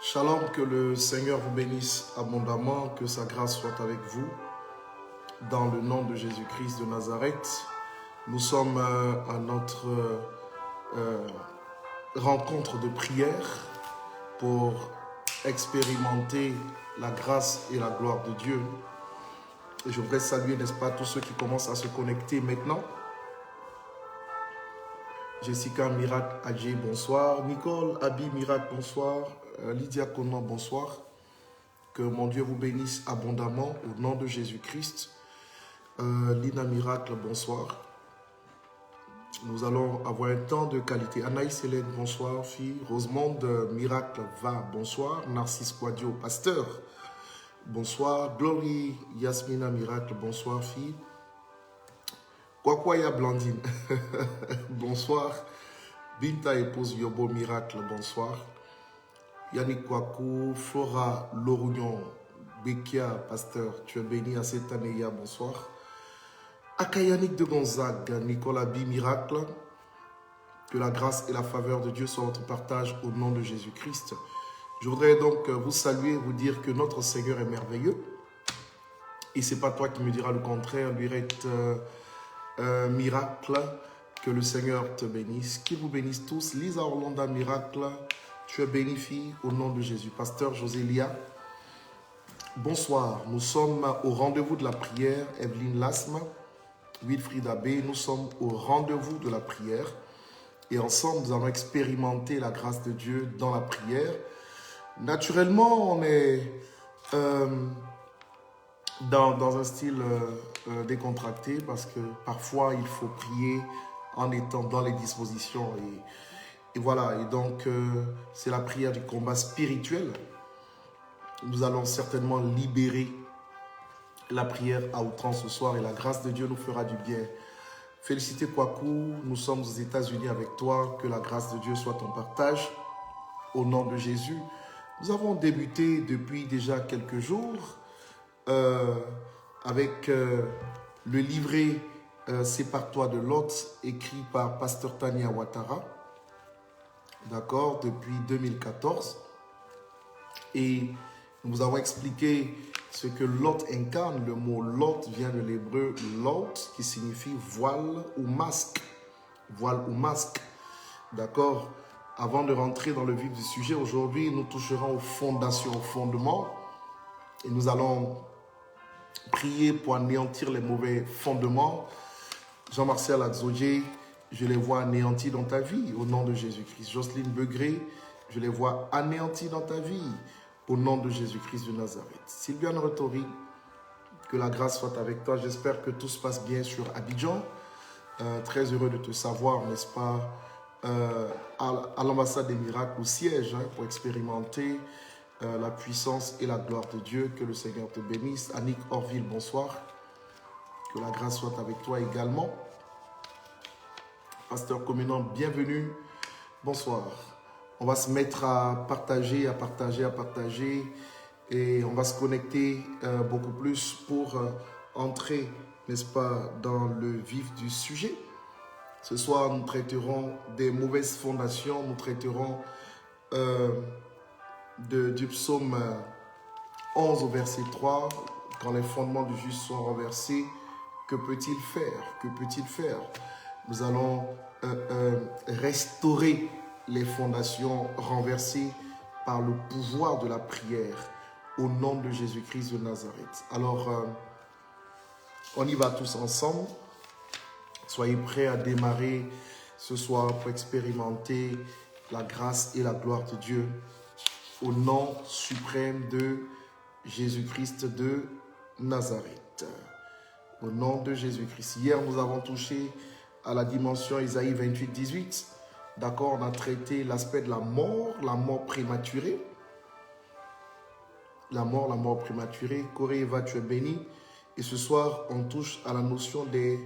Shalom, que le Seigneur vous bénisse abondamment, que sa grâce soit avec vous. Dans le nom de Jésus-Christ de Nazareth, nous sommes à notre rencontre de prière pour expérimenter la grâce et la gloire de Dieu. Et je voudrais saluer, n'est-ce pas, tous ceux qui commencent à se connecter maintenant. Jessica Miracle Adjé, bonsoir. Nicole Abi Miracle, bonsoir. Lydia Conan, bonsoir. Que mon Dieu vous bénisse abondamment au nom de Jésus-Christ. Lina Miracle, bonsoir. Nous allons avoir un temps de qualité. Anaïs Hélène, bonsoir, fille. Rosemonde Miracle va, bonsoir. Narcisse Quadio, pasteur, bonsoir. Glory Yasmina Miracle, bonsoir, fille. Kwakwaya Blandine, bonsoir. Binta épouse Yobo Miracle, bonsoir. Yannick Kwaku, Flora Lorugnon, Bekia, pasteur, tu es béni à cette année, bonsoir. Akayanik de Gonzague, Nicolas B. Miracle, que la grâce et la faveur de Dieu soient votre partage au nom de Jésus-Christ. Je voudrais donc vous saluer, vous dire que notre Seigneur est merveilleux. Et ce n'est pas toi qui me diras le contraire, lui est miracle, que le Seigneur te bénisse, qu'il vous bénisse tous. Lisa Orlando Miracle, tu es bénie fille au nom de Jésus. Pasteur Josélia, bonsoir. Nous sommes au rendez-vous de la prière. Evelyne Lasma, Wilfried Abbé, nous sommes au rendez-vous de la prière. Et ensemble, nous allons expérimenter la grâce de Dieu dans la prière. Naturellement, on est dans un style décontracté parce que parfois, il faut prier en étant dans les dispositions. Et voilà, et donc, c'est la prière du combat spirituel. Nous allons certainement libérer la prière à outrance ce soir et la grâce de Dieu nous fera du bien. Félicité Kwaku, nous sommes aux États-Unis avec toi, que la grâce de Dieu soit ton partage. Au nom de Jésus, nous avons débuté depuis déjà quelques jours avec le livret Sépare-toi de Lot, écrit par Pasteur Tania Ouattara, d'accord, depuis 2014. Et nous avons expliqué ce que Lot incarne. Le mot Lot vient de l'hébreu Lot, qui signifie voile ou masque. Voile ou masque. D'accord? Avant de rentrer dans le vif du sujet, aujourd'hui, nous toucherons aux fondations, aux fondements. Et nous allons prier pour anéantir les mauvais fondements. Jean-Martial Adzodje, je les vois anéantis dans ta vie, au nom de Jésus-Christ. Jocelyne Begré, je les vois anéantis dans ta vie, au nom de Jésus-Christ de Nazareth. Sylviane Retori, que la grâce soit avec toi. J'espère que tout se passe bien sur Abidjan. Très heureux de te savoir, n'est-ce pas, à l'ambassade des miracles, au siège, pour expérimenter la puissance et la gloire de Dieu. Que le Seigneur te bénisse. Annick Orville, bonsoir. Que la grâce soit avec toi également. Pasteur Communant, bienvenue. Bonsoir. On va se mettre à partager, et on va se connecter beaucoup plus pour entrer, n'est-ce pas, dans le vif du sujet. Ce soir, nous traiterons des mauvaises fondations, nous traiterons du psaume 11 au verset 3, quand les fondements du juste sont renversés, que peut-il faire? Que peut-il faire? Nous allons restaurer les fondations renversées par le pouvoir de la prière au nom de Jésus-Christ de Nazareth. Alors, on y va tous ensemble. Soyez prêts à démarrer ce soir pour expérimenter la grâce et la gloire de Dieu au nom suprême de Jésus-Christ de Nazareth. Au nom de Jésus-Christ. Hier, nous avons touché à la dimension Isaïe 28, 18. D'accord, on a traité l'aspect de la mort prématurée. La mort prématurée. Corée Eva, tu es béni. Et ce soir, on touche à la notion des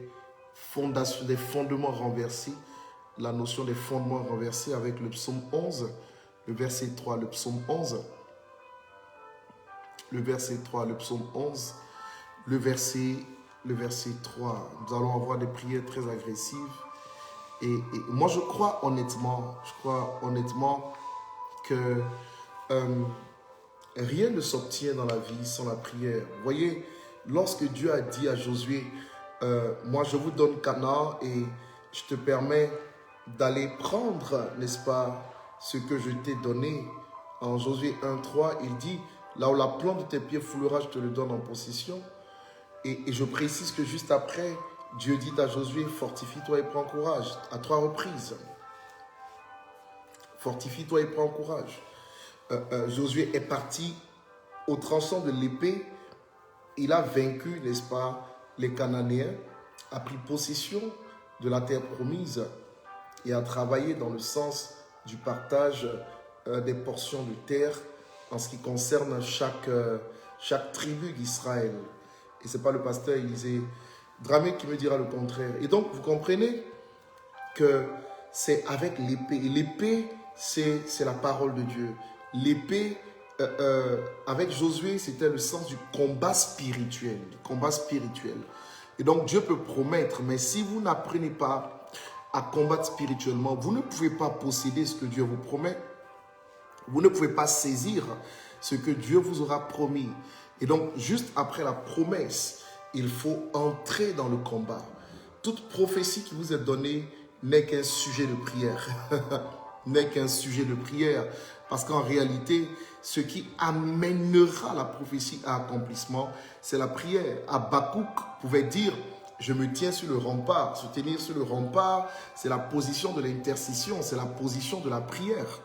fondations, des fondements renversés. La notion des fondements renversés avec le psaume 11, le verset 3, le psaume 11. Le verset 3, le psaume 11, le verset 3. Nous allons avoir des prières très agressives Et moi, je crois honnêtement que rien ne s'obtient dans la vie sans la prière. Vous voyez, lorsque Dieu a dit à Josué, moi je vous donne Canaan et je te permets d'aller prendre, n'est-ce pas, ce que je t'ai donné. En Josué 1,3, il dit, là où la plante de tes pieds foulera, je te le donne en possession. Et je précise que juste après, Dieu dit à Josué, fortifie-toi et prends courage, à 3 reprises. Fortifie-toi et prends courage. Josué est parti au tranchant de l'épée. Il a vaincu, n'est-ce pas, les Cananéens, a pris possession de la terre promise et a travaillé dans le sens du partage des portions de terre en ce qui concerne chaque tribu d'Israël. Et ce n'est pas le pasteur Élisée Dramé qui me dira le contraire. Et donc, vous comprenez que c'est avec l'épée. Et l'épée, c'est la parole de Dieu. L'épée, avec Josué, c'était le sens du combat spirituel. Et donc, Dieu peut promettre, mais si vous n'apprenez pas à combattre spirituellement, vous ne pouvez pas posséder ce que Dieu vous promet. Vous ne pouvez pas saisir ce que Dieu vous aura promis. Et donc, juste après la promesse, il faut entrer dans le combat. Toute prophétie qui vous est donnée n'est qu'un sujet de prière. N'est qu'un sujet de prière. Parce qu'en réalité, ce qui amènera la prophétie à accomplissement, c'est la prière. Habakkuk pouvait dire, je me tiens sur le rempart. Se tenir sur le rempart, c'est la position de l'intercession, c'est la position de la prière.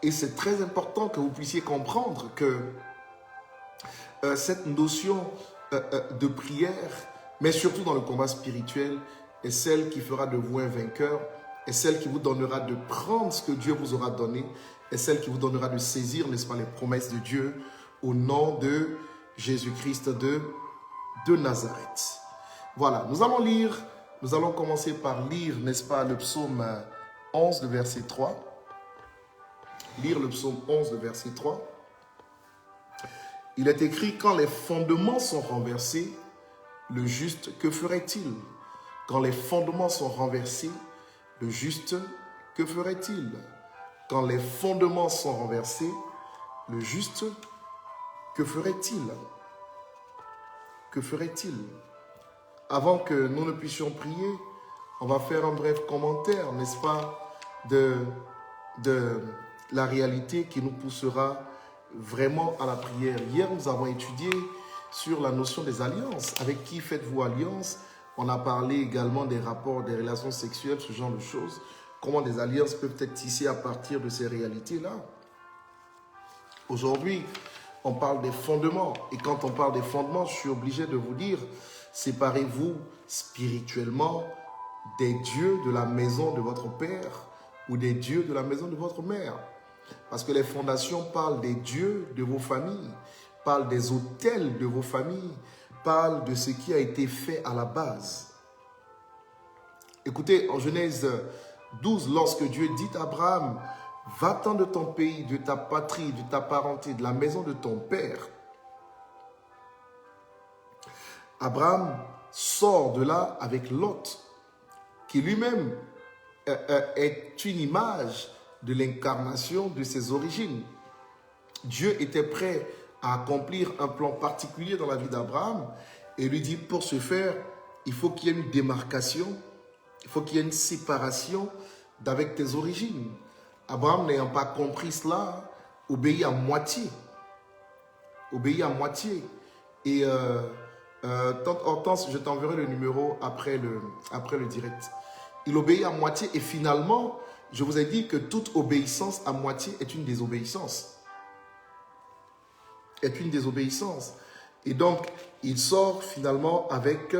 Et c'est très important que vous puissiez comprendre que cette notion de prière, mais surtout dans le combat spirituel, est celle qui fera de vous un vainqueur, est celle qui vous donnera de prendre ce que Dieu vous aura donné, est celle qui vous donnera de saisir, n'est-ce pas, les promesses de Dieu au nom de Jésus-Christ de Nazareth. Voilà, nous allons commencer par lire, n'est-ce pas, le psaume 11, le verset 3. Lire le psaume 11, le verset 3. Il est écrit, quand les fondements sont renversés, le juste, que ferait-il? Quand les fondements sont renversés, le juste, que ferait-il? Quand les fondements sont renversés, le juste, que ferait-il? Que ferait-il? Avant que nous ne puissions prier, on va faire un bref commentaire, n'est-ce pas, de la réalité qui nous poussera vraiment à la prière. Hier, nous avons étudié sur la notion des alliances. Avec qui faites-vous alliance? On a parlé également des rapports, des relations sexuelles, ce genre de choses. Comment des alliances peuvent être tissées à partir de ces réalités-là. Aujourd'hui, on parle des fondements. Et quand on parle des fondements, je suis obligé de vous dire, séparez-vous spirituellement des dieux de la maison de votre père ou des dieux de la maison de votre mère. Parce que les fondations parlent des dieux de vos familles, parlent des autels de vos familles, parlent de ce qui a été fait à la base. Écoutez, en Genèse 12, lorsque Dieu dit à Abraham, « Va-t'en de ton pays, de ta patrie, de ta parenté, de la maison de ton père. » Abraham sort de là avec Lot, qui lui-même est une image de l'incarnation de ses origines. Dieu était prêt à accomplir un plan particulier dans la vie d'Abraham et lui dit, pour ce faire, il faut qu'il y ait une démarcation, il faut qu'il y ait une séparation d'avec tes origines. Abraham, n'ayant pas compris cela, obéit à moitié. Obéit à moitié. Et Hortense, je t'enverrai le numéro après le direct. Il obéit à moitié et finalement, je vous ai dit que toute obéissance à moitié est une désobéissance. Est une désobéissance. Et donc, il sort finalement avec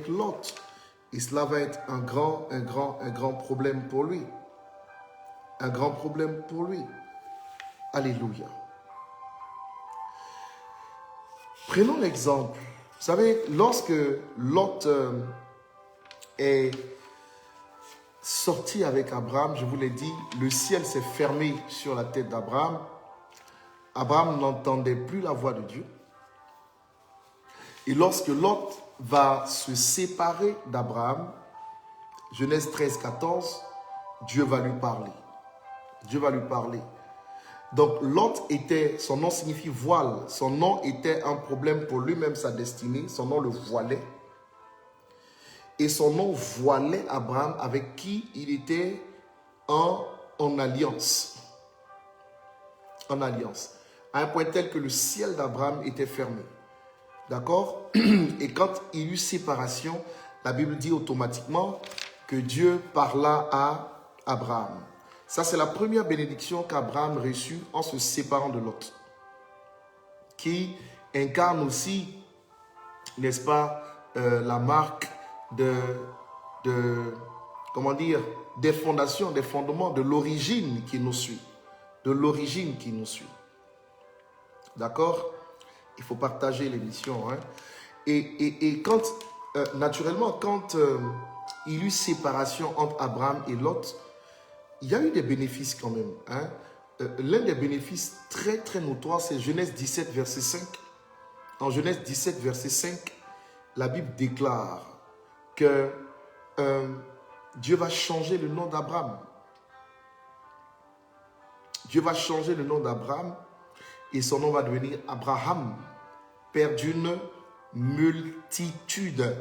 Lot. Et cela va être un grand problème pour lui. Un grand problème pour lui. Alléluia. Prenons l'exemple. Vous savez, lorsque Lot est sorti avec Abraham, je vous l'ai dit, le ciel s'est fermé sur la tête d'Abraham. Abraham n'entendait plus la voix de Dieu. Et lorsque Lot va se séparer d'Abraham, Genèse 13, 14, Dieu va lui parler. Dieu va lui parler. Donc Lot était, son nom signifie voile. Son nom était un problème pour lui-même, sa destinée. Son nom le voilait. Et son nom voilait Abraham avec qui il était en alliance. En alliance. À un point tel que le ciel d'Abraham était fermé. D'accord? Et quand il y eut séparation, la Bible dit automatiquement que Dieu parla à Abraham. Ça, c'est la première bénédiction qu'Abraham reçut en se séparant de Lot, qui incarne aussi, n'est-ce pas, la marque comment dire, des fondations, des fondements, de l'origine qui nous suit. De l'origine qui nous suit. D'accord? Il faut partager l'émission. Hein? Et quand, naturellement, quand il y eut séparation entre Abraham et Lot, il y a eu des bénéfices quand même. Hein? L'un des bénéfices très très notoires, c'est Genèse 17, verset 5. En Genèse 17, verset 5, la Bible déclare que Dieu va changer le nom d'Abraham. Dieu va changer le nom d'Abraham et son nom va devenir Abraham, père d'une multitude.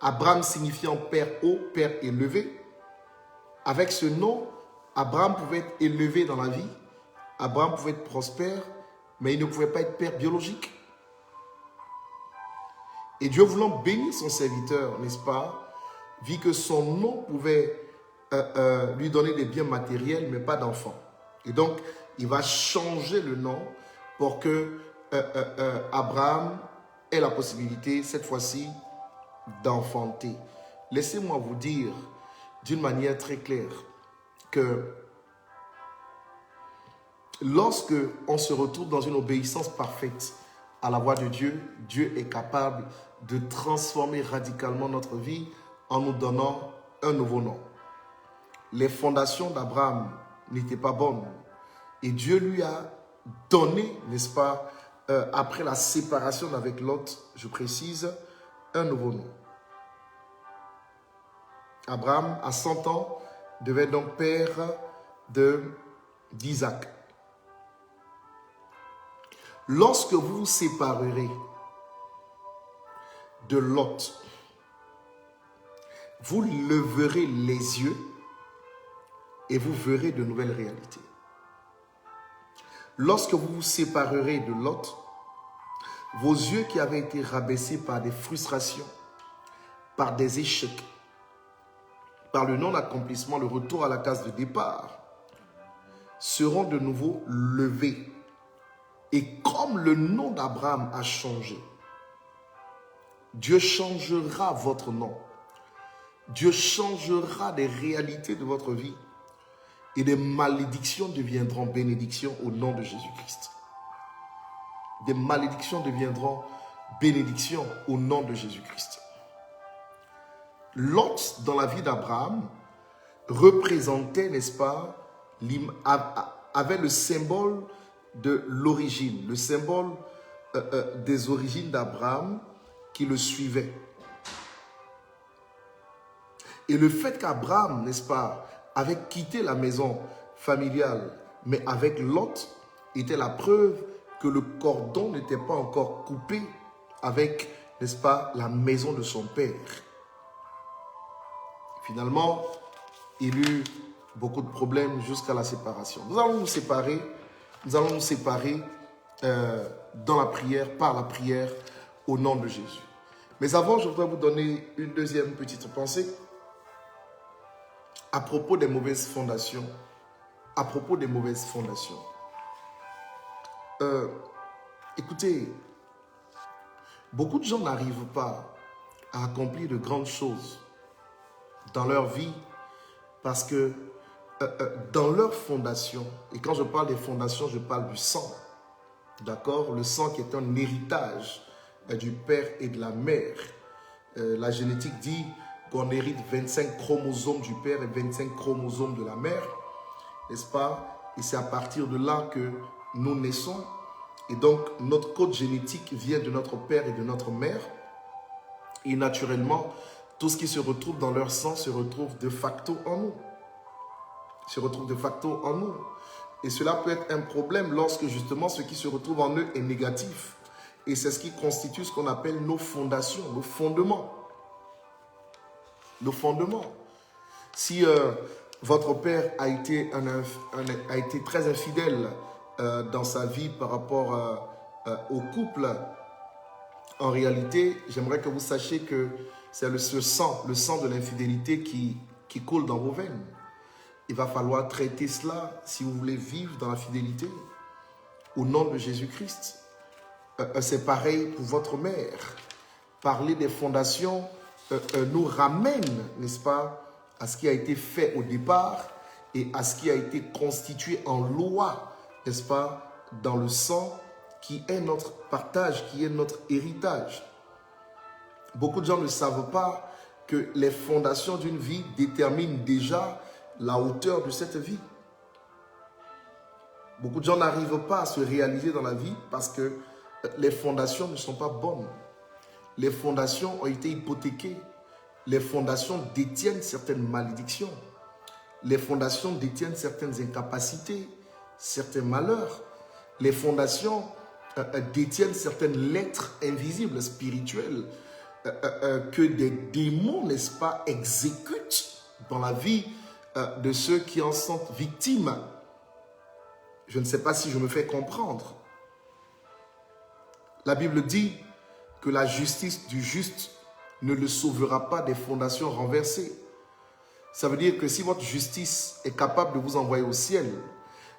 Abraham signifiant père haut, père élevé. Avec ce nom, Abraham pouvait être élevé dans la vie, Abraham pouvait être prospère, mais il ne pouvait pas être père biologique. Et Dieu voulant bénir son serviteur, n'est-ce pas, vit que son nom pouvait lui donner des biens matériels, mais pas d'enfants. Et donc, il va changer le nom pour que Abraham ait la possibilité, cette fois-ci, d'enfanter. Laissez-moi vous dire d'une manière très claire que lorsque on se retrouve dans une obéissance parfaite à la voix de Dieu, Dieu est capable de transformer radicalement notre vie en nous donnant un nouveau nom. Les fondations d'Abraham n'étaient pas bonnes et Dieu lui a donné, n'est-ce pas, après la séparation avec Lot, je précise, un nouveau nom. Abraham, à 100 ans, devait donc père d'Isaac. Lorsque vous vous séparerez de Lot, vous leverez les yeux et vous verrez de nouvelles réalités. Lorsque vous vous séparerez de Lot, vos yeux qui avaient été rabaissés par des frustrations, par des échecs, par le non-accomplissement, le retour à la case de départ, seront de nouveau levés. Et comme le nom d'Abraham a changé, Dieu changera votre nom. Dieu changera des réalités de votre vie. Et des malédictions deviendront bénédictions au nom de Jésus-Christ. Des malédictions deviendront bénédictions au nom de Jésus-Christ. Lot, dans la vie d'Abraham, représentait, n'est-ce pas, avait le symbole de l'origine, le symbole des origines d'Abraham qui le suivait. Et le fait qu'Abraham, n'est-ce pas, avait quitté la maison familiale, mais avec Lot, était la preuve que le cordon n'était pas encore coupé avec, n'est-ce pas, la maison de son père. Finalement, il eut beaucoup de problèmes jusqu'à la séparation. Nous allons nous séparer dans la prière, par la prière, au nom de Jésus. Mais avant, je voudrais vous donner une deuxième petite pensée à propos des mauvaises fondations. À propos des mauvaises fondations. Écoutez, beaucoup de gens n'arrivent pas à accomplir de grandes choses dans leur vie parce que dans leur fondation, et quand je parle des fondations, je parle du sang, d'accord? Le sang qui est un héritage du père et de la mère. La génétique dit qu'on hérite 25 chromosomes du père et 25 chromosomes de la mère, n'est-ce pas? Et c'est à partir de là que nous naissons. Et donc, notre code génétique vient de notre père et de notre mère. Et naturellement, tout ce qui se retrouve dans leur sang se retrouve de facto en nous. Se retrouve de facto en nous. Et cela peut être un problème lorsque justement ce qui se retrouve en eux est négatif. Et c'est ce qui constitue ce qu'on appelle nos fondations, nos fondements. Nos fondements. Si votre père a été très infidèle dans sa vie par rapport au couple, en réalité, j'aimerais que vous sachiez que c'est le sang de l'infidélité qui coule dans vos veines. Il va falloir traiter cela si vous voulez vivre dans la fidélité au nom de Jésus-Christ. C'est pareil pour votre mère. Parler des fondations nous ramène, n'est-ce pas, à ce qui a été fait au départ et à ce qui a été constitué en loi, n'est-ce pas, dans le sang qui est notre partage, qui est notre héritage. Beaucoup de gens ne savent pas que les fondations d'une vie déterminent déjà la hauteur de cette vie. Beaucoup de gens n'arrivent pas à se réaliser dans la vie parce que les fondations ne sont pas bonnes. Les fondations ont été hypothéquées. Les fondations détiennent certaines malédictions. Les fondations détiennent certaines incapacités, certains malheurs. Les fondations détiennent certaines lettres invisibles, spirituelles, que des démons, n'est-ce pas, exécutent dans la vie de ceux qui en sont victimes. Je ne sais pas si je me fais comprendre. La Bible dit que la justice du juste ne le sauvera pas des fondations renversées. Ça veut dire que si votre justice est capable de vous envoyer au ciel,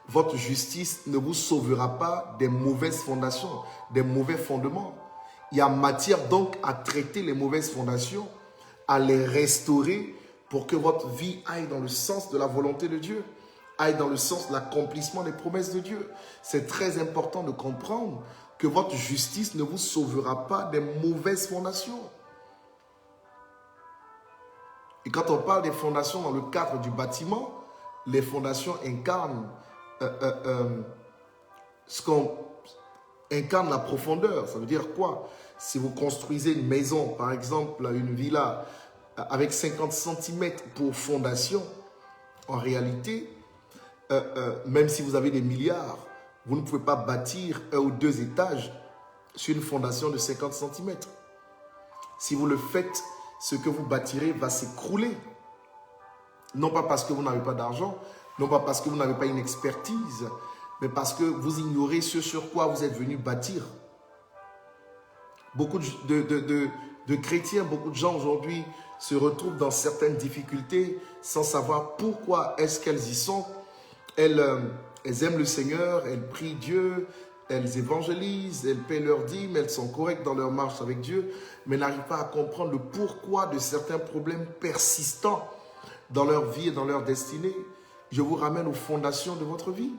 votre justice ne vous sauvera pas des mauvaises fondations, des mauvais fondements. Il y a matière donc à traiter les mauvaises fondations, à les restaurer pour que votre vie aille dans le sens de la volonté de Dieu, aille dans le sens de l'accomplissement des promesses de Dieu. C'est très important de comprendre que votre justice ne vous sauvera pas des mauvaises fondations. Et quand on parle des fondations dans le cadre du bâtiment, les fondations incarnent ce qu'on incarne la profondeur. Ça veut dire quoi? Si vous construisez une maison, par exemple une villa avec 50 cm pour fondation, en réalité, même si vous avez des milliards, vous ne pouvez pas bâtir 1 ou 2 étages sur une fondation de 50 cm. Si vous le faites, ce que vous bâtirez va s'écrouler. Non pas parce que vous n'avez pas d'argent, non pas parce que vous n'avez pas une expertise, mais parce que vous ignorez ce sur quoi vous êtes venu bâtir. Beaucoup de chrétiens, beaucoup de gens aujourd'hui se retrouvent dans certaines difficultés sans savoir pourquoi est-ce qu'elles y sont. Elles aiment le Seigneur, elles prient Dieu, elles évangélisent, elles paient leurs dîmes, elles sont correctes dans leur marche avec Dieu, mais n'arrivent pas à comprendre le pourquoi de certains problèmes persistants dans leur vie et dans leur destinée. Je vous ramène aux fondations de votre vie.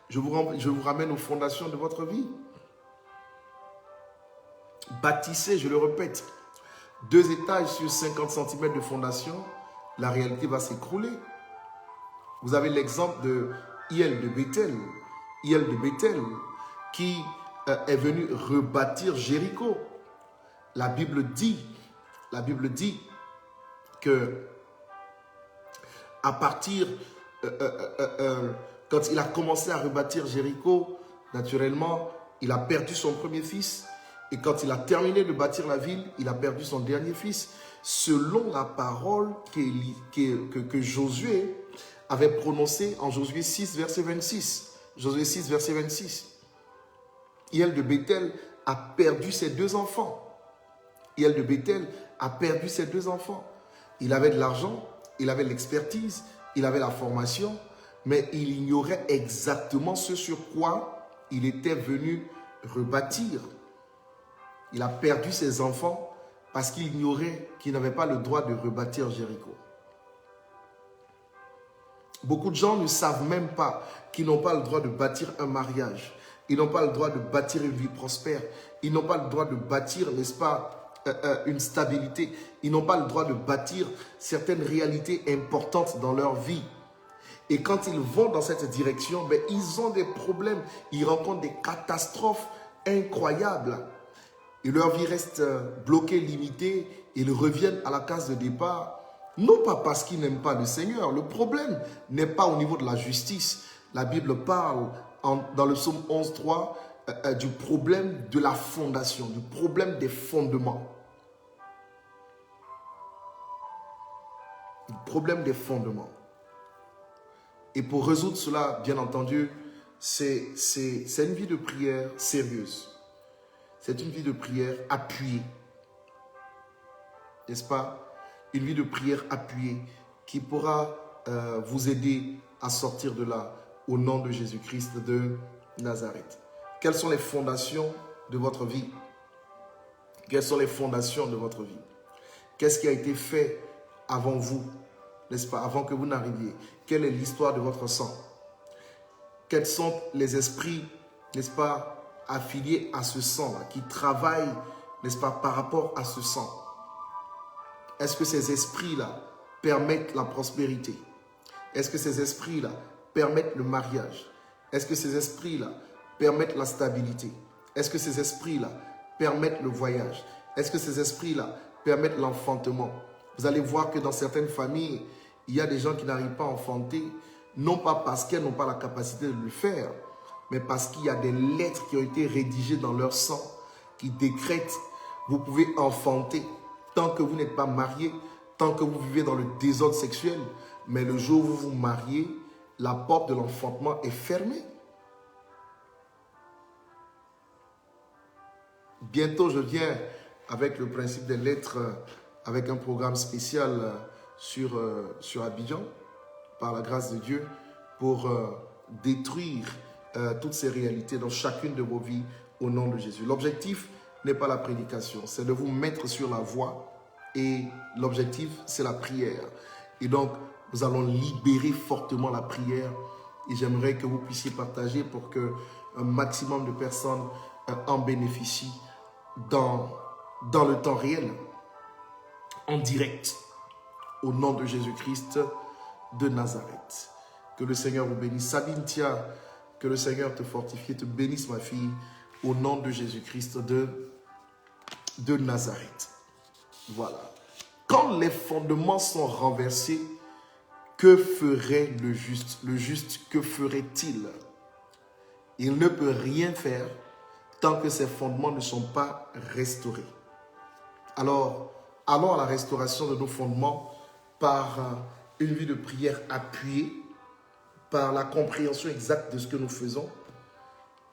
Je vous ramène aux fondations de votre vie. Bâtissez, je le répète, 2 étages sur 50 cm de fondation, la réalité va s'écrouler. Vous avez l'exemple de Hiel de Béthel. Hiel de Béthel qui est venu rebâtir Jéricho. La Bible dit que à partir, quand il a commencé à rebâtir Jéricho, naturellement, il a perdu son premier fils. Et quand il a terminé de bâtir la ville, il a perdu son dernier fils. Selon la parole que Josué avait prononcée en Josué 6, verset 26. Josué 6, verset 26. Hiel de Béthel a perdu ses 2 enfants. Hiel de Béthel a perdu ses 2 enfants. Il avait de l'argent, il avait l'expertise, il avait la formation, mais il ignorait exactement ce sur quoi il était venu rebâtir. Il a perdu ses enfants parce qu'il ignorait qu'il n'avait pas le droit de rebâtir Jéricho. Beaucoup de gens ne savent même pas qu'ils n'ont pas le droit de bâtir un mariage. Ils n'ont pas le droit de bâtir une vie prospère. Ils n'ont pas le droit de bâtir, n'est-ce pas, une stabilité. Ils n'ont pas le droit de bâtir certaines réalités importantes dans leur vie. Et quand ils vont dans cette direction, ils ont des problèmes. Ils rencontrent des catastrophes incroyables. et leur vie reste bloquée, limitée, et ils reviennent à la case de départ, non pas parce qu'ils n'aiment pas le Seigneur. Le problème n'est pas au niveau de la justice. La Bible parle dans le psaume 11.3 du problème de la fondation, du problème des fondements. Le problème des fondements. Et pour résoudre cela, bien entendu, c'est une vie de prière sérieuse. C'est une vie de prière appuyée. N'est-ce pas? Une vie de prière appuyée qui pourra vous aider à sortir de là au nom de Jésus-Christ de Nazareth. Quelles sont les fondations de votre vie? Quelles sont les fondations de votre vie? Qu'est-ce qui a été fait avant vous, n'est-ce pas, avant que vous n'arriviez? Quelle est l'histoire de votre sang? Quels sont les esprits, n'est-ce pas, affiliés à ce sang-là, qui travaillent, n'est-ce pas, par rapport à ce sang? Est-ce que ces esprits-là permettent la prospérité? Est-ce que ces esprits-là permettent le mariage? Est-ce que ces esprits-là permettent la stabilité? Est-ce que ces esprits-là permettent le voyage? Est-ce que ces esprits-là permettent l'enfantement? Vous allez voir que dans certaines familles, il y a des gens qui n'arrivent pas à enfanter, non pas parce qu'elles n'ont pas la capacité de le faire, mais parce qu'il y a des lettres qui ont été rédigées dans leur sang, qui décrètent, vous pouvez enfanter tant que vous n'êtes pas marié, tant que vous vivez dans le désordre sexuel, mais le jour où vous vous mariez, la porte de l'enfantement est fermée. Bientôt, je viens avec le principe des lettres, avec un programme spécial sur Abidjan, par la grâce de Dieu, pour détruire toutes ces réalités dans chacune de vos vies au nom de Jésus. L'objectif n'est pas la prédication, c'est de vous mettre sur la voie, et l'objectif, c'est la prière. Et donc, nous allons libérer fortement la prière, et j'aimerais que vous puissiez partager pour que un maximum de personnes en bénéficient dans le temps réel, en direct, au nom de Jésus-Christ de Nazareth. Que le Seigneur vous bénisse. Sabintia, que le Seigneur te fortifie, te bénisse ma fille, au nom de Jésus-Christ de Nazareth. Voilà. Quand les fondements sont renversés, que ferait le juste? Le juste, que ferait-il? Il ne peut rien faire tant que ses fondements ne sont pas restaurés. Alors, allons à la restauration de nos fondements par une vie de prière appuyée, par la compréhension exacte de ce que nous faisons,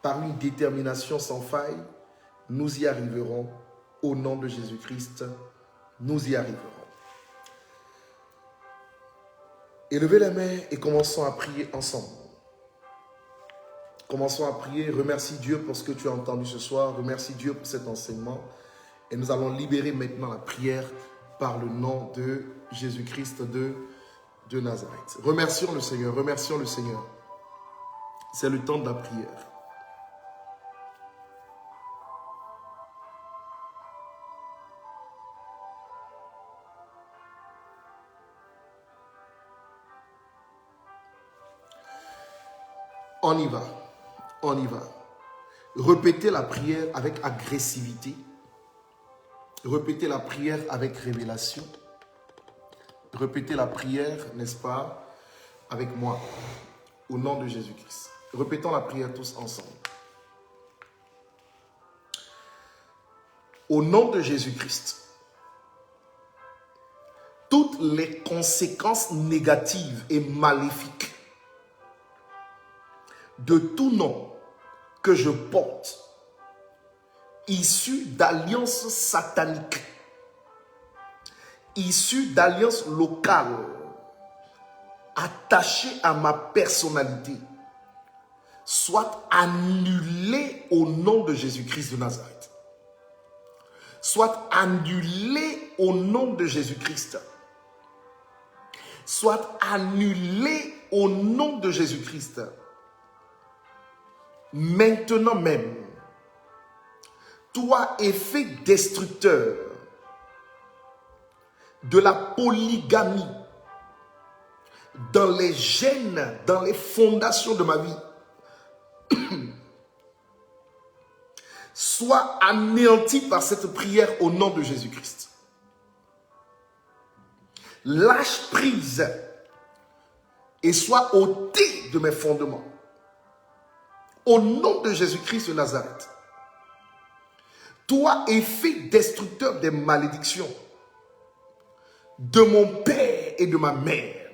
par une détermination sans faille. Nous y arriverons au nom de Jésus-Christ. Nous y arriverons. Élevez les mains et commençons à prier ensemble. Commençons à prier. Remercie Dieu pour ce que tu as entendu ce soir. Remercie Dieu pour cet enseignement. Et nous allons libérer maintenant la prière par le nom de Jésus-Christ de Nazareth. Remercions le Seigneur. Remercions le Seigneur. C'est le temps de la prière. On y va. On y va. Répétez la prière avec agressivité. Répétez la prière avec révélation. Répétez la prière, n'est-ce pas, avec moi, au nom de Jésus-Christ. Répétons la prière tous ensemble. Au nom de Jésus-Christ, toutes les conséquences négatives et maléfiques de tout nom que je porte, issus d'alliances sataniques, issus d'alliances locales, attachées à ma personnalité, soient annulées au nom de Jésus-Christ de Nazareth. Soient annulées au nom de Jésus-Christ. Soient annulées au nom de Jésus-Christ. Maintenant même, toi, effet destructeur de la polygamie dans les gènes, dans les fondations de ma vie, soit anéanti par cette prière au nom de Jésus-Christ. Lâche prise et sois ôté de mes fondements. Au nom de Jésus-Christ de Nazareth. Toi, effet destructeur des malédictions de mon père et de ma mère.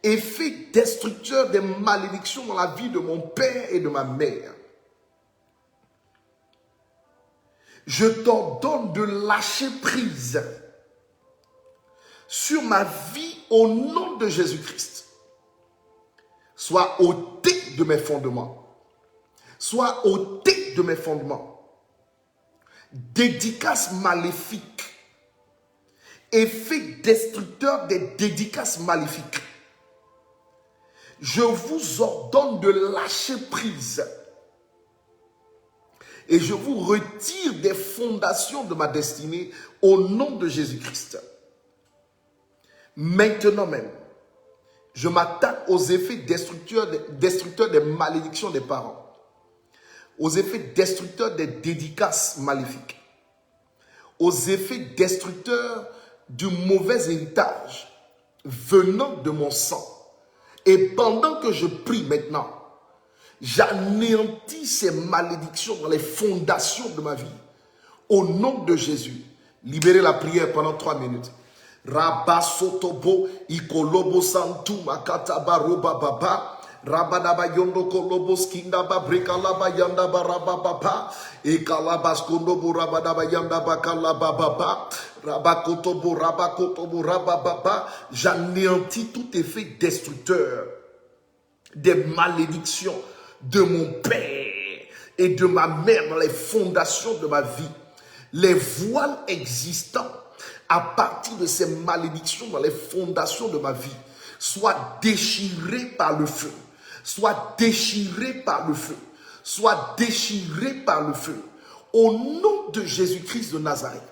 Effet destructeur des malédictions dans la vie de mon père et de ma mère. Je t'ordonne de lâcher prise sur ma vie au nom de Jésus-Christ. Sois ôté de mes fondements. Sois ôté de mes fondements. Dédicace maléfique. Effet destructeur des dédicaces maléfiques. Je vous ordonne de lâcher prise. Et je vous retire des fondations de ma destinée au nom de Jésus-Christ. Maintenant même, je m'attaque aux effets destructeurs des malédictions des parents. Aux effets destructeurs des dédicaces maléfiques. Aux effets destructeurs du mauvais héritage venant de mon sang. Et pendant que je prie maintenant, j'anéantis ces malédictions dans les fondations de ma vie. Au nom de Jésus, libérez la prière pendant 3 minutes. Rabba sotobo ikolobo santu makataba roba baba. Rabadaba yondo kolobos kindaba brekalaba yanda baraba baba. Ekalabas kondobo rabadaba yanda bakalaba baba. Rabakotobo rabababa. J'anéantis tout effet destructeur des malédictions de mon père et de ma mère dans les fondations de ma vie. Les voiles existants à partir de ces malédictions dans les fondations de ma vie soient déchirés par le feu. Soient déchirés par le feu. Soient déchirés par le feu. Au nom de Jésus-Christ de Nazareth.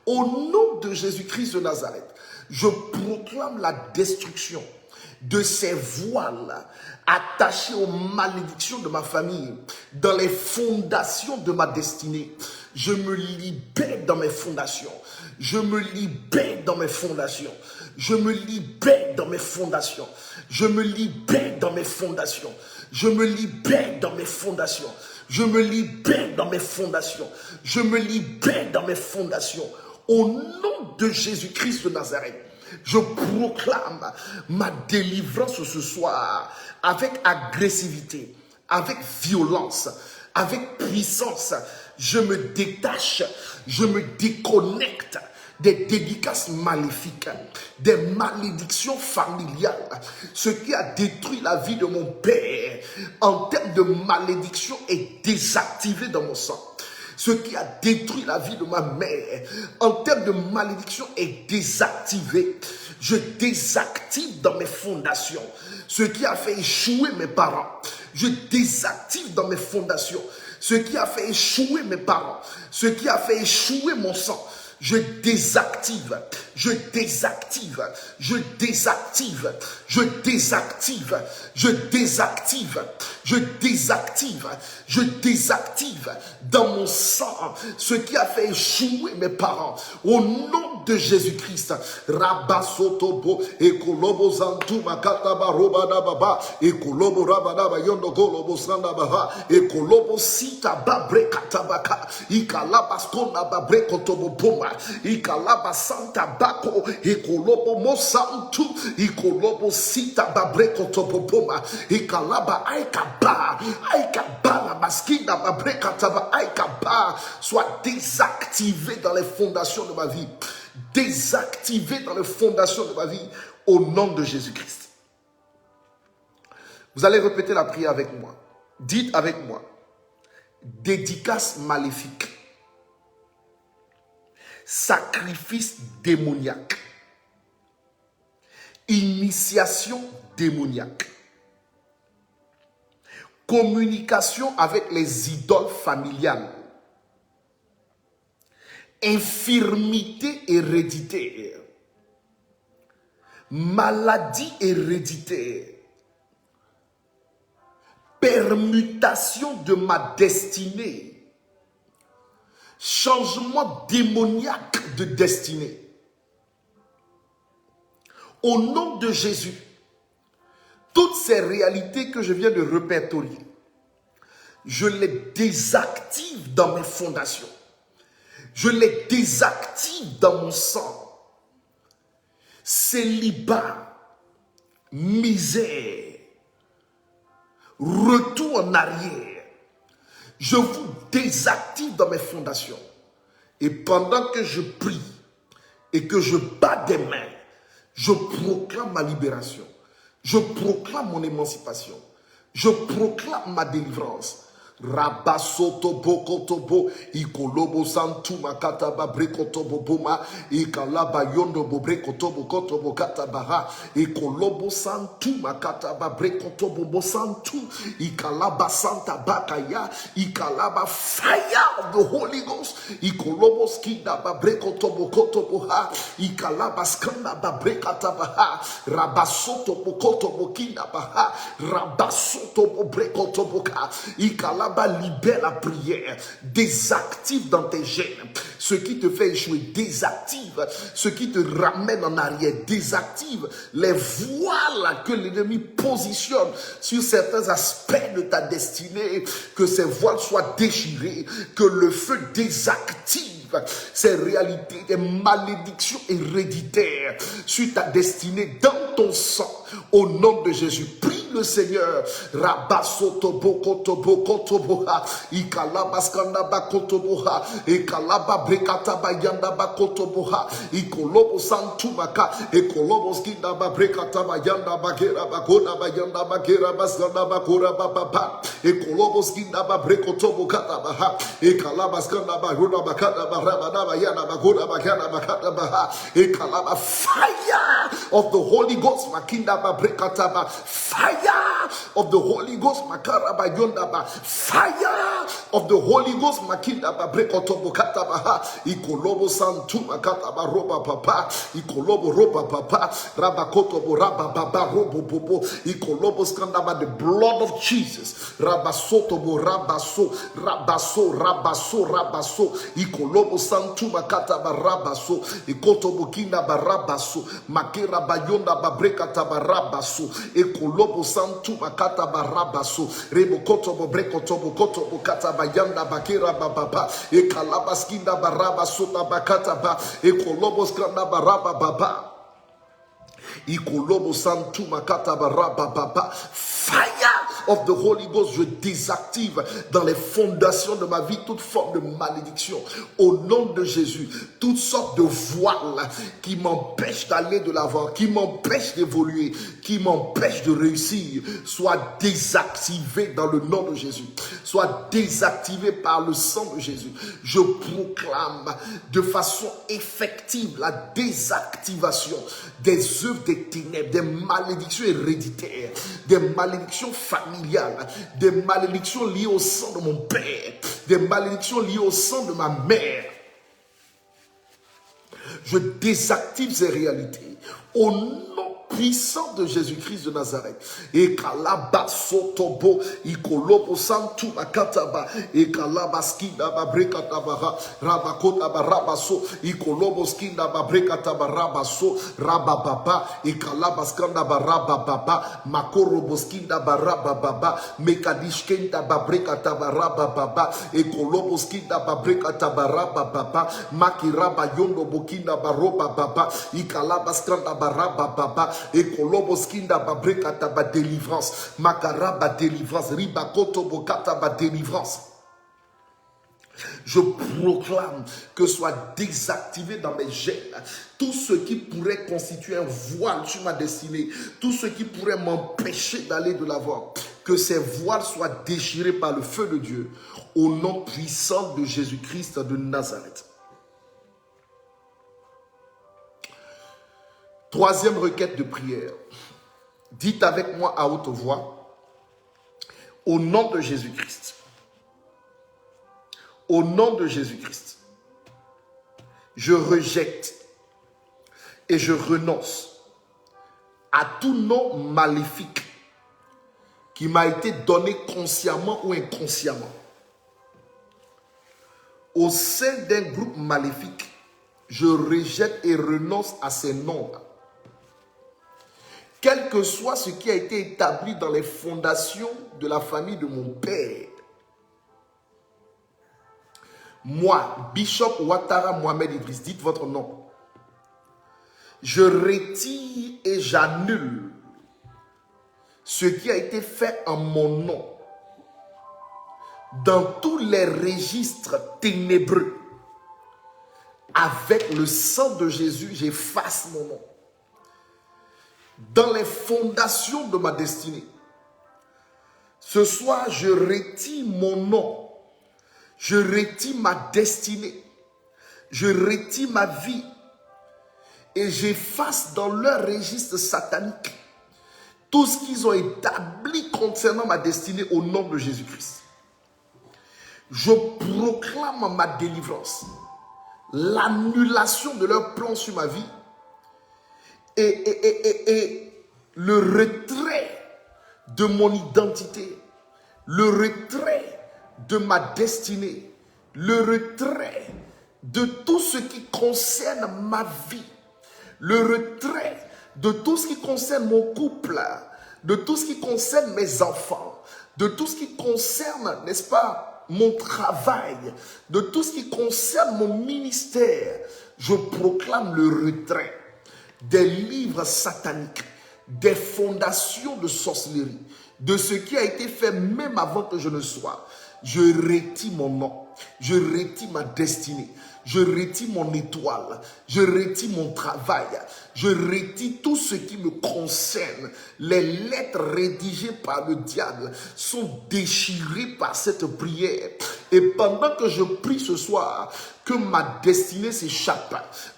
Au nom de Jésus-Christ de Nazareth. Je proclame la destruction de ces voiles attachés aux malédictions de ma famille, dans les fondations de ma destinée. Je me libère dans mes fondations. Je me libère dans mes fondations. Je me libère dans mes fondations. Je me libère dans mes fondations. Je me libère dans mes fondations. Je me libère dans mes fondations. Je me libère dans mes fondations. Au nom de Jésus-Christ de Nazareth. Je proclame ma délivrance ce soir avec agressivité, avec violence, avec puissance. Je me détache, je me déconnecte des dédicaces maléfiques, des malédictions familiales. Ce qui a détruit la vie de mon père en termes de malédiction est désactivé dans mon sang. Ce qui a détruit la vie de ma mère en termes de malédiction est désactivé. Je désactive dans mes fondations. Ce qui a fait échouer mes parents, je désactive dans mes fondations. Ce qui a fait échouer mes parents, ce qui a fait échouer mon sang, je désactive, je désactive, je désactive, je désactive, je désactive, je désactive, je désactive dans mon sang ce qui a fait échouer mes parents. Au nom de Jésus-Christ, Rabba Sotobo, Ekolobo Zantuma Kataba Robada Baba, Ekolobo Rabadaba Yondo Golobo Sanda Baba, Ekolobo Sita Babre Katabaka, Ikalabaskonda Babre Kotobo Poma, Ikalaba Santa Bako, Ekolobo Mosantu, Ekolobo Sita Babre Kotobo Poma, Ikalaba Aikaba, Aikaba la Maskina Babre Kataba Aikaba, soit désactivé dans les fondations de ma vie. Désactivé dans les fondations de ma vie au nom de Jésus-Christ. Vous allez répéter la prière avec moi. Dites avec moi. Dédicace maléfique. Sacrifice démoniaque. Initiation démoniaque. Communication avec les idoles familiales. Infirmité héréditaire, maladie héréditaire, permutation de ma destinée changement démoniaque de destinée. Au nom de Jésus, toutes ces réalités que je viens de répertorier, je les désactive dans mes fondations. Je les désactive dans mon sang. Célibat, misère, retour en arrière. Je vous désactive dans mes fondations. Et pendant que je prie et que je bats des mains, je proclame ma libération. Je proclame mon émancipation. Je proclame ma délivrance. Rabasoto bokotobo ikolobo santuma kataba brekotobo boma ikalaba yondo bobrekotobo kotobo katabaha ikolobo santuma kataba brekotobo bosantu ikalaba santa bakaya ikalaba fire of the Holy Ghost ikolobo skida babrekotobo kotobo ha ikalaba skanda babrekatabaha rabasoto bokotobo kinda baha rabasoto bobrekotobo ka ikalaba libère la prière, désactive dans tes gènes. Ce qui te fait échouer, désactive. Ce qui te ramène en arrière, désactive. Les voiles que l'ennemi positionne sur certains aspects de ta destinée, que ces voiles soient déchirées, que le feu désactive ces réalités, des malédictions héréditaires sur ta destinée dans ton sang. Au nom de Jésus, prie le Seigneur. Rabasotobo kotobo kotoboha ikalabaskanda bakotoboha ikalaba brekata bayanda bakotoboha ikolobo santumaka ikolobo skinda brekata bayanda bagera bakoda bayanda bagera baskanda bakora baba ikolobo skinda brekotobo kata baha ikalabaskanda baroda bakata barabada bayanda bakora bakana bakata baha ikalaba fire of the Holy Ghost makinda brekata ba fire of the Holy Ghost makaraba yondaba fire of the Holy Ghost makinda babrekotobo katabaha ikolobo santuma kataba roba papa ikolobo roba papa rabakotobo raba baba robo bobo ikolobo skandaba the blood of Jesus rabasotobo rabaso rabaso rabaso rabaso ikolobo santuma kataba rabaso ikotobo kinda barabaso makera bayonda babrekata barabaso ikolobo santu makata barabaso rebokoto bobrekoto bokoto bokata bayanda bakera baba ekalabaskinda barabaso tabakata ba ekolobos kanda baraba baba ikolobo santu makata baraba baba fire of the Holy Ghost, je désactive dans les fondations de ma vie toute forme de malédiction. Au nom de Jésus, toutes sortes de voiles qui m'empêchent d'aller de l'avant, qui m'empêchent d'évoluer, qui m'empêchent de réussir, soient désactivées dans le nom de Jésus. Soient désactivées par le sang de Jésus. Je proclame de façon effective la désactivation des œuvres des ténèbres, des malédictions héréditaires, des malédictions familiales, des malédictions liées au sang de mon père, des malédictions liées au sang de ma mère. Je désactive ces réalités au nom puissant de Jésus-Christ de Nazareth. Et kalaba sotobo ikolobo santu makataba et kalaba skinda babrekataba rabakota barabaso ikolobo skinda babrekataba rabaso rabababa et kalaba skanda barababa makorobo skinda barababa mekadishkenda babrekataba rabababa et kolobo skinda babrekataba rabababa makiraba yondo bokinda baroba baba ikalaba skanda barababa et koloboskinda babrekata ba délivrance makaraba délivrance ribakoto bokata ba délivrance. Je proclame que soit désactivé dans mes gènes tout ce qui pourrait constituer un voile sur ma destinée, tout ce qui pourrait m'empêcher d'aller de l'avant, que ces voiles soient déchirés par le feu de Dieu au nom puissant de Jésus-Christ de Nazareth. Troisième requête de prière. Dites avec moi à haute voix, au nom de Jésus-Christ. Au nom de Jésus-Christ. Je rejette et je renonce à tout nom maléfique qui m'a été donné consciemment ou inconsciemment. au sein d'un groupe maléfique, je rejette et renonce à ces noms. Quel que soit ce qui a été établi dans les fondations de la famille de mon père, moi, Bishop Ouattara Mohamed Idriss, dites votre nom. Je retire et j'annule ce qui a été fait en mon nom dans tous les registres ténébreux. Avec le sang de Jésus, j'efface mon nom. Dans les fondations de ma destinée, ce soir, je retire mon nom. Je retire ma destinée. Je retire ma vie. Et j'efface dans leur registre satanique tout ce qu'ils ont établi concernant ma destinée au nom de Jésus-Christ. Je proclame ma délivrance, l'annulation de leurs plans sur ma vie et le retrait de mon identité, le retrait de ma destinée, le retrait de tout ce qui concerne ma vie, le retrait de tout ce qui concerne mon couple, de tout ce qui concerne mes enfants, de tout ce qui concerne, n'est-ce pas, mon travail, de tout ce qui concerne mon ministère. Je proclame le retrait des livres sataniques, des fondations de sorcellerie, de ce qui a été fait même avant que je ne sois. Je retire mon nom, je retire ma destinée, je retire mon étoile, je retire mon travail, je retire tout ce qui me concerne. Les lettres rédigées par le diable sont déchirées par cette prière. Et pendant que je prie ce soir, que ma destinée s'échappe,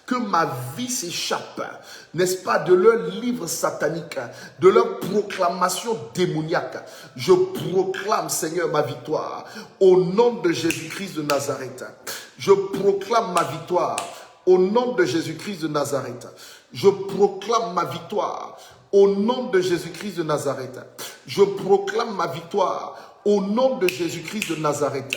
que ma vie s'échappe, n'est-ce pas, de leur livre satanique, de leur proclamation démoniaque. Je proclame, Seigneur, ma victoire au nom de Jésus-Christ de Nazareth. Je proclame ma victoire au nom de Jésus-Christ de Nazareth. Je proclame ma victoire au nom de Jésus-Christ de Nazareth. Je proclame ma victoire au nom de Jésus-Christ de Nazareth.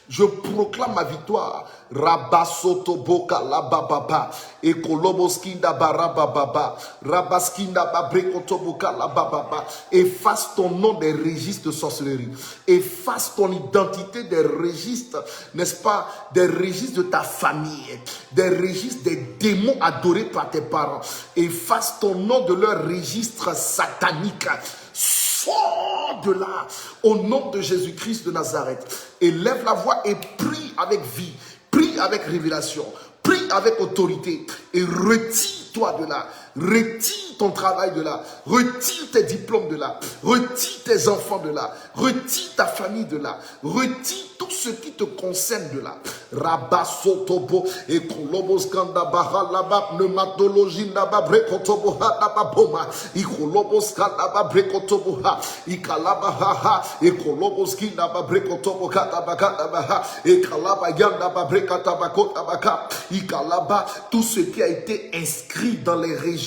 Je proclame ma victoire. Rabasoto boka la bababa. Ekoloboskinda barababa. Rabaskinda babrekoto boka la bababa. Efface ton nom des registres de sorcellerie. Efface ton identité des registres, n'est-ce pas, des registres de ta famille, des registres des démons adorés par tes parents. Efface ton nom de leur registre satanique. Sors de là au nom de Jésus-Christ de Nazareth. Élève la voix et prie avec vie, prie avec révélation, prie avec autorité et retire-toi de là. Retire ton travail de là, retire tes diplômes de là, retire tes enfants de là, retire ta famille de là, retire tout ce qui te concerne de là. Rabasotobo et kolobos kanda baha laba pneumatologie naba brekotobo ha naba boma ikolobos kanda ba brekotobo ha ikalaba ha et kolobos kinda ba brekotobo kata bakata baha et kalaba yanda ba brekata bakota baka ikalaba, tout ce qui a été inscrit dans les registres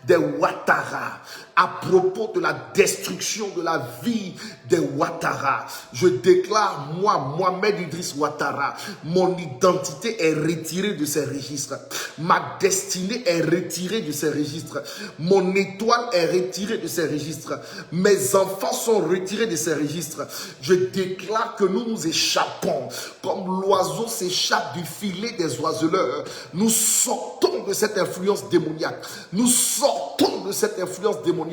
des Ouattara à propos de la destruction de la vie des Ouattara. Je déclare, moi, Mohamed Idriss Ouattara, mon identité est retirée de ces registres. Ma destinée est retirée de ces registres. Mon étoile est retirée de ces registres. Mes enfants sont retirés de ces registres. Je déclare que nous nous échappons comme l'oiseau s'échappe du filet des oiseleurs. Nous sortons de cette influence démoniaque. Nous sortons de cette influence démoniaque.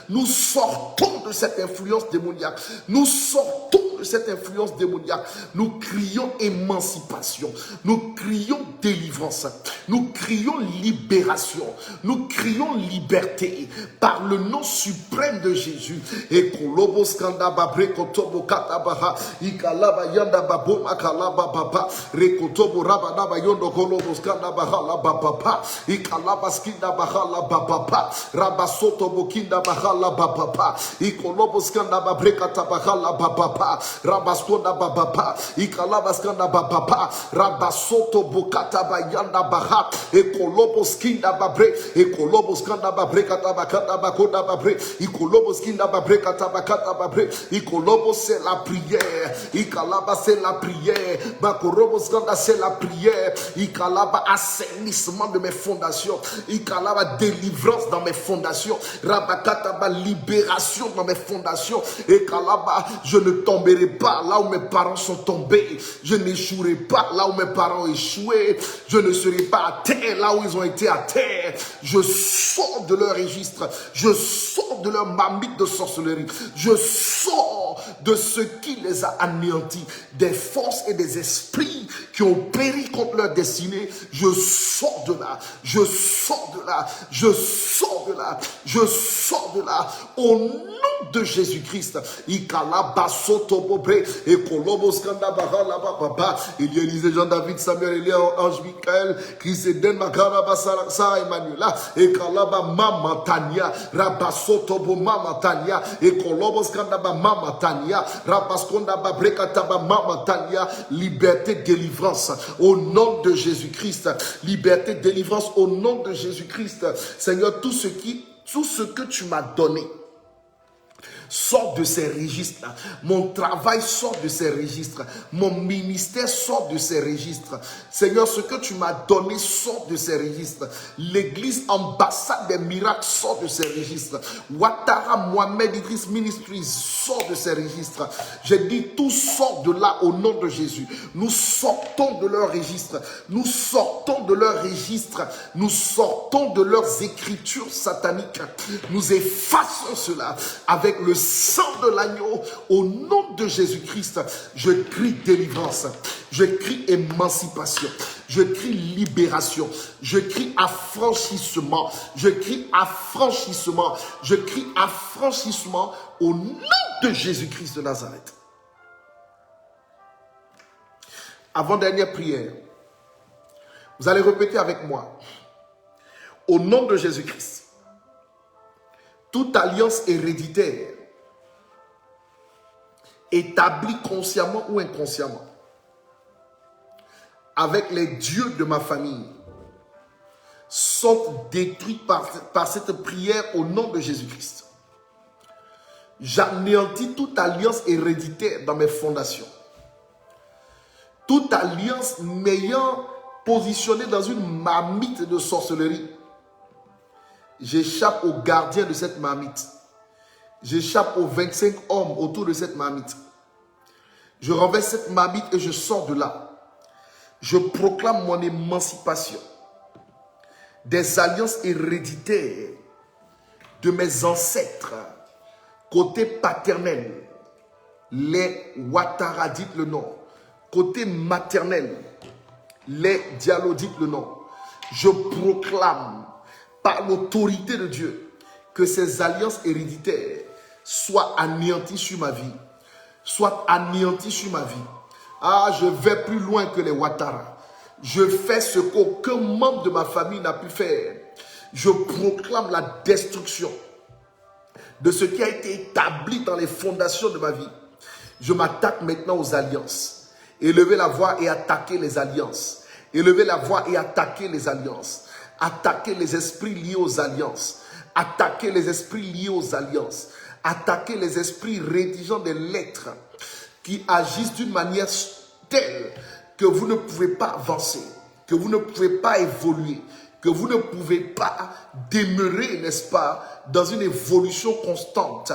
Nous sortons de cette influence démoniaque. Nous sortons de cette influence démoniaque. Nous crions émancipation. Nous crions délivrance. Nous crions libération. Nous crions liberté par le nom suprême de Jésus. Et kolobos kanda babre kotobo katabaha ikalaba yanda babo makalaba baba rekotobo rabana bayondo kolobos kanda bahala baba ikalaba skinda bahala baba babapa. Rabasoto bokinda bahala babapa. Ikoloboskanda babrekata bahala babapa. Rabaskonda babapa. Ikalabaskanda babapa. Rabasoto bokata bayanda baha. Ekoloboskinda babre. Ekoloboskanda babrekata bakata bakoda babre. Ikoloboskinda babrekata bakata babre. Ikolobos c'est la prière. Ikalaba c'est la prière. Bakoroboskanda c'est la prière. Ikalaba assainissement de mes fondations. Ikalaba délivrance dans mes fondations. Rabakataba libération dans mes fondations. Ikalaba je ne tomberai pas là où mes parents sont tombés. Je n'échouerai pas là où mes parents ont échoué. Je ne serai pas à terre là où ils ont été à terre. Je sors de leur registre. Je sors de leur marmite de sorcellerie. Je sors de ce qui les a anéantis. Des forces et des esprits qui ont péri contre leur destinée. Je sors de là. Je sors de là. Je sors de là. Je sors de là. Au nom de Jésus-Christ. Il y a Élisée, Jean David, Samuel, Elia, Ange Michael, Chris Eden, Makara, Basara, Emmanuela, et Kalaba Mama Tania, Rabasotobo Mama Tania, et Kolobos Kandaba Mama Tania, Rabaskondaba Brekataba Mama Tania, liberté, délivrance, au nom de Jésus-Christ, liberté, délivrance, au nom de Jésus-Christ. Seigneur, tout ce que tu m'as donné, sort de ces registres. Mon travail sort de ces registres. Mon ministère sort de ces registres. Seigneur, ce que tu m'as donné sort de ces registres. L'église ambassade des miracles sort de ces registres. Ouattara Mohamed Idriss Ministries sort de ces registres. J'ai dit tout sort de là au nom de Jésus. Nous sortons de leurs registres. Nous sortons de leurs registres. Nous sortons de leurs écritures sataniques. Nous effaçons cela avec le sang de l'agneau, au nom de Jésus-Christ. Je crie délivrance, je crie émancipation, je crie libération, je crie affranchissement, je crie affranchissement, je crie affranchissement au nom de Jésus-Christ de Nazareth. Avant-dernière prière, vous allez répéter avec moi, au nom de Jésus-Christ, toute alliance héréditaire établi consciemment ou inconsciemment avec les dieux de ma famille sont détruits par cette prière au nom de Jésus-Christ. J'anéantis toute alliance héréditaire dans mes fondations. Toute alliance m'ayant positionné dans une marmite de sorcellerie. J'échappe aux gardiens de cette marmite. J'échappe aux 25 hommes autour de cette marmite. Je renverse cette marmite et je sors de là. Je proclame mon émancipation des alliances héréditaires de mes ancêtres, côté paternel, les Ouattara, dites le nom. Côté maternel, les Diallo, dites le nom. Je proclame par l'autorité de Dieu que ces alliances héréditaires soient anéanties sur ma vie. Soient anéanties sur ma vie. Ah, je vais plus loin que les Ouattara. Je fais ce qu'aucun membre de ma famille n'a pu faire. Je proclame la destruction de ce qui a été établi dans les fondations de ma vie. Je m'attaque maintenant aux alliances. Élevez la voix et attaquez les alliances. Élevez la voix et attaquez les alliances. Attaquez les esprits liés aux alliances. Attaquez les esprits liés aux alliances. Attaquez les esprits rédigeant des lettres qui agissent d'une manière telle que vous ne pouvez pas avancer, que vous ne pouvez pas évoluer, que vous ne pouvez pas demeurer, n'est-ce pas, dans une évolution constante.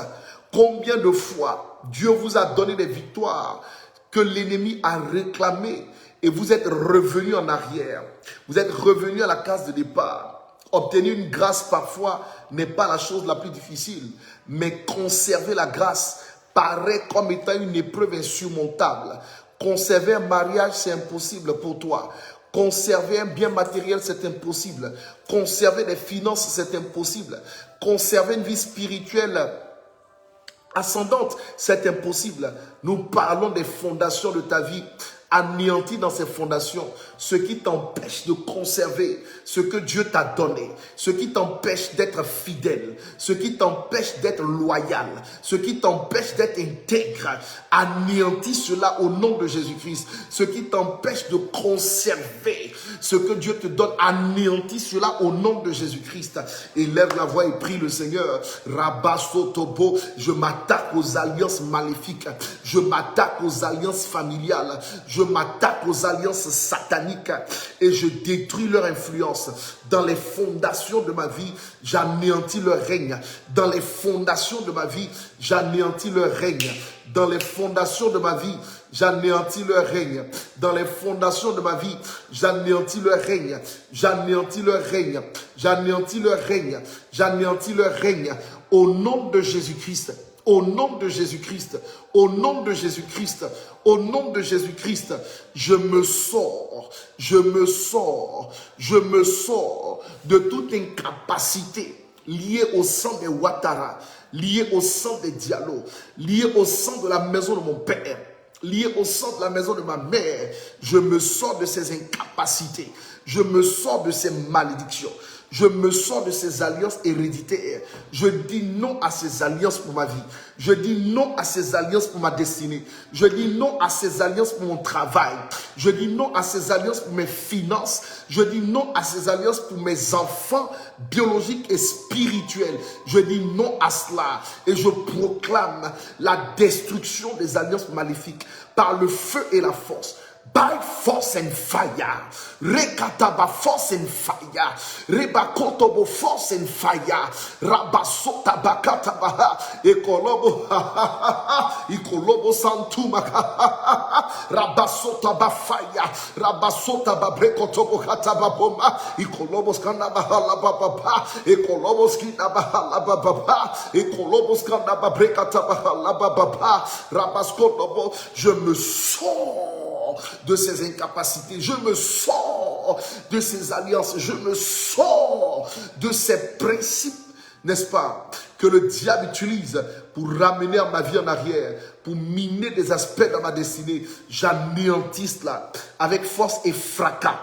Combien de fois Dieu vous a donné des victoires que l'ennemi a réclamées et vous êtes revenu en arrière. Vous êtes revenu à la case de départ. Obtenir une grâce parfois n'est pas la chose la plus difficile, mais conserver la grâce paraît comme étant une épreuve insurmontable. Conserver un mariage, c'est impossible pour toi. Conserver un bien matériel, c'est impossible. Conserver des finances, c'est impossible. Conserver une vie spirituelle ascendante, c'est impossible. Nous parlons des fondations de ta vie Anéantis dans ses fondations ce qui t'empêche de conserver ce que Dieu t'a donné, ce qui t'empêche d'être fidèle, ce qui t'empêche d'être loyal, ce qui t'empêche d'être intègre. Anéantis cela au nom de Jésus-Christ. Ce qui t'empêche de conserver ce que Dieu te donne, anéantis cela au nom de Jésus-Christ. Élève la voix et prie le Seigneur. Rabasotobo, je m'attaque aux alliances maléfiques, je m'attaque aux alliances familiales, je m'attaque aux alliances sataniques et je détruis leur influence. Dans les fondations de ma vie, j'anéantis leur règne. Dans les fondations de ma vie, j'anéantis leur règne. Dans les fondations de ma vie, j'anéantis leur règne. Dans les fondations de ma vie, j'anéantis leur règne. J'anéantis leur règne. J'anéantis leur règne. J'anéantis leur règne. Au nom de Jésus-Christ. Au nom de Jésus-Christ. Au nom de Jésus-Christ. Au nom de Jésus-Christ. Je me sors. Je me sors. Je me sors de toute incapacité liée au sang des Ouattara, lié au sang des Diallo, lié au sang de la maison de mon père, lié au sang de la maison de ma mère. Je me sors de ces incapacités, je me sors de ces malédictions, je me sors de ces alliances héréditaires. Je dis non à ces alliances pour ma vie. Je dis non à ces alliances pour ma destinée. Je dis non à ces alliances pour mon travail. Je dis non à ces alliances pour mes finances. Je dis non à ces alliances pour mes enfants biologiques et spirituels. Je dis non à cela. Et je proclame la destruction des alliances maléfiques par le feu et la force. By force and fire. Rekataba force and fire. Rebakotobo force and fire. Rabasota bakatabaha. Ekolobo Ikolobo santumaka. Rabasota bafaya. Rabasota babrekotobo katababoma. Ikolobo skanabahala bababa. Ekolobo skinabahala bababa. Ekolobo skanababrekatabahala bababa. Rabaskotobo. Je me sors de ces incapacités, je me sors de ces alliances, je me sors de ces principes, n'est-ce pas, que le diable utilise pour ramener ma vie en arrière, pour miner des aspects dans ma destinée. J'anéantis cela avec force et fracas.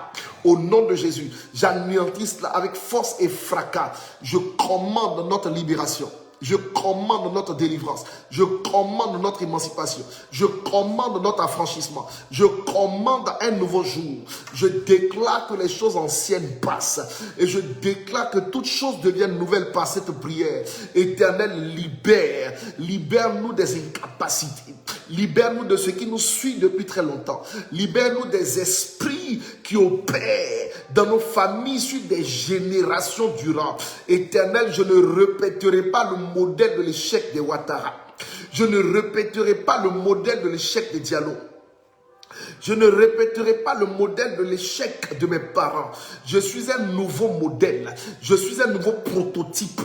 Au nom de Jésus, j'anéantis cela avec force et fracas. Je commande notre libération. Je commande notre délivrance. Je commande notre émancipation. Je commande notre affranchissement. Je commande un nouveau jour. Je déclare que les choses anciennes passent. Et je déclare que toutes choses deviennent nouvelles par cette prière. Éternel, libère. Libère-nous des incapacités. Libère-nous de ce qui nous suit depuis très longtemps. Libère-nous des esprits qui opèrent dans nos familles sur des générations durant. Éternel, je ne répéterai pas le modèle de l'échec des Ouattara. Je ne répéterai pas le modèle de l'échec des Diallo. Je ne répéterai pas le modèle de l'échec de mes parents. Je suis un nouveau modèle. Je suis un nouveau prototype.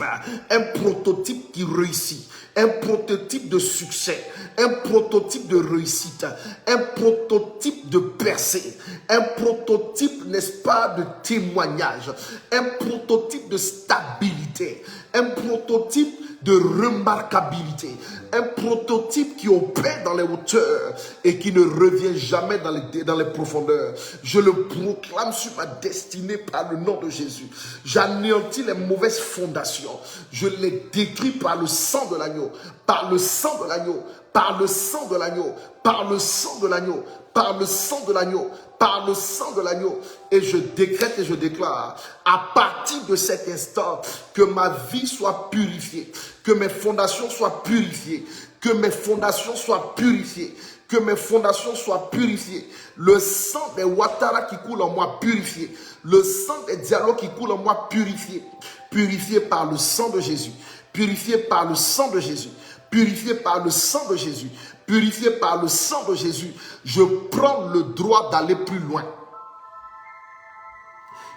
Un prototype qui réussit. Un prototype de succès. Un prototype de réussite. Un prototype de percée. Un prototype, n'est-ce pas, de témoignage. Un prototype de stabilité. Un prototype de remarquabilité. Un prototype qui opère dans les hauteurs et qui ne revient jamais dans les profondeurs. Je le proclame sur ma destinée par le nom de Jésus. J'anéantis les mauvaises fondations. Je les détruis par le sang de l'agneau. Par le sang de l'agneau. Par le sang de l'agneau. Par le sang de l'agneau. Par le sang de l'agneau. Par le sang de l'agneau. Et je décrète et je déclare, à partir de cet instant, que ma vie soit purifiée, que mes fondations soient purifiées, que mes fondations soient purifiées, que mes fondations soient purifiées. Le sang des Ouattara qui coule en moi, purifié. Le sang des Diallo qui coule en moi, purifié. Purifié par le sang de Jésus. Purifié par le sang de Jésus. Purifié par le sang de Jésus. Purifié par le sang de Jésus. Je prends le droit d'aller plus loin.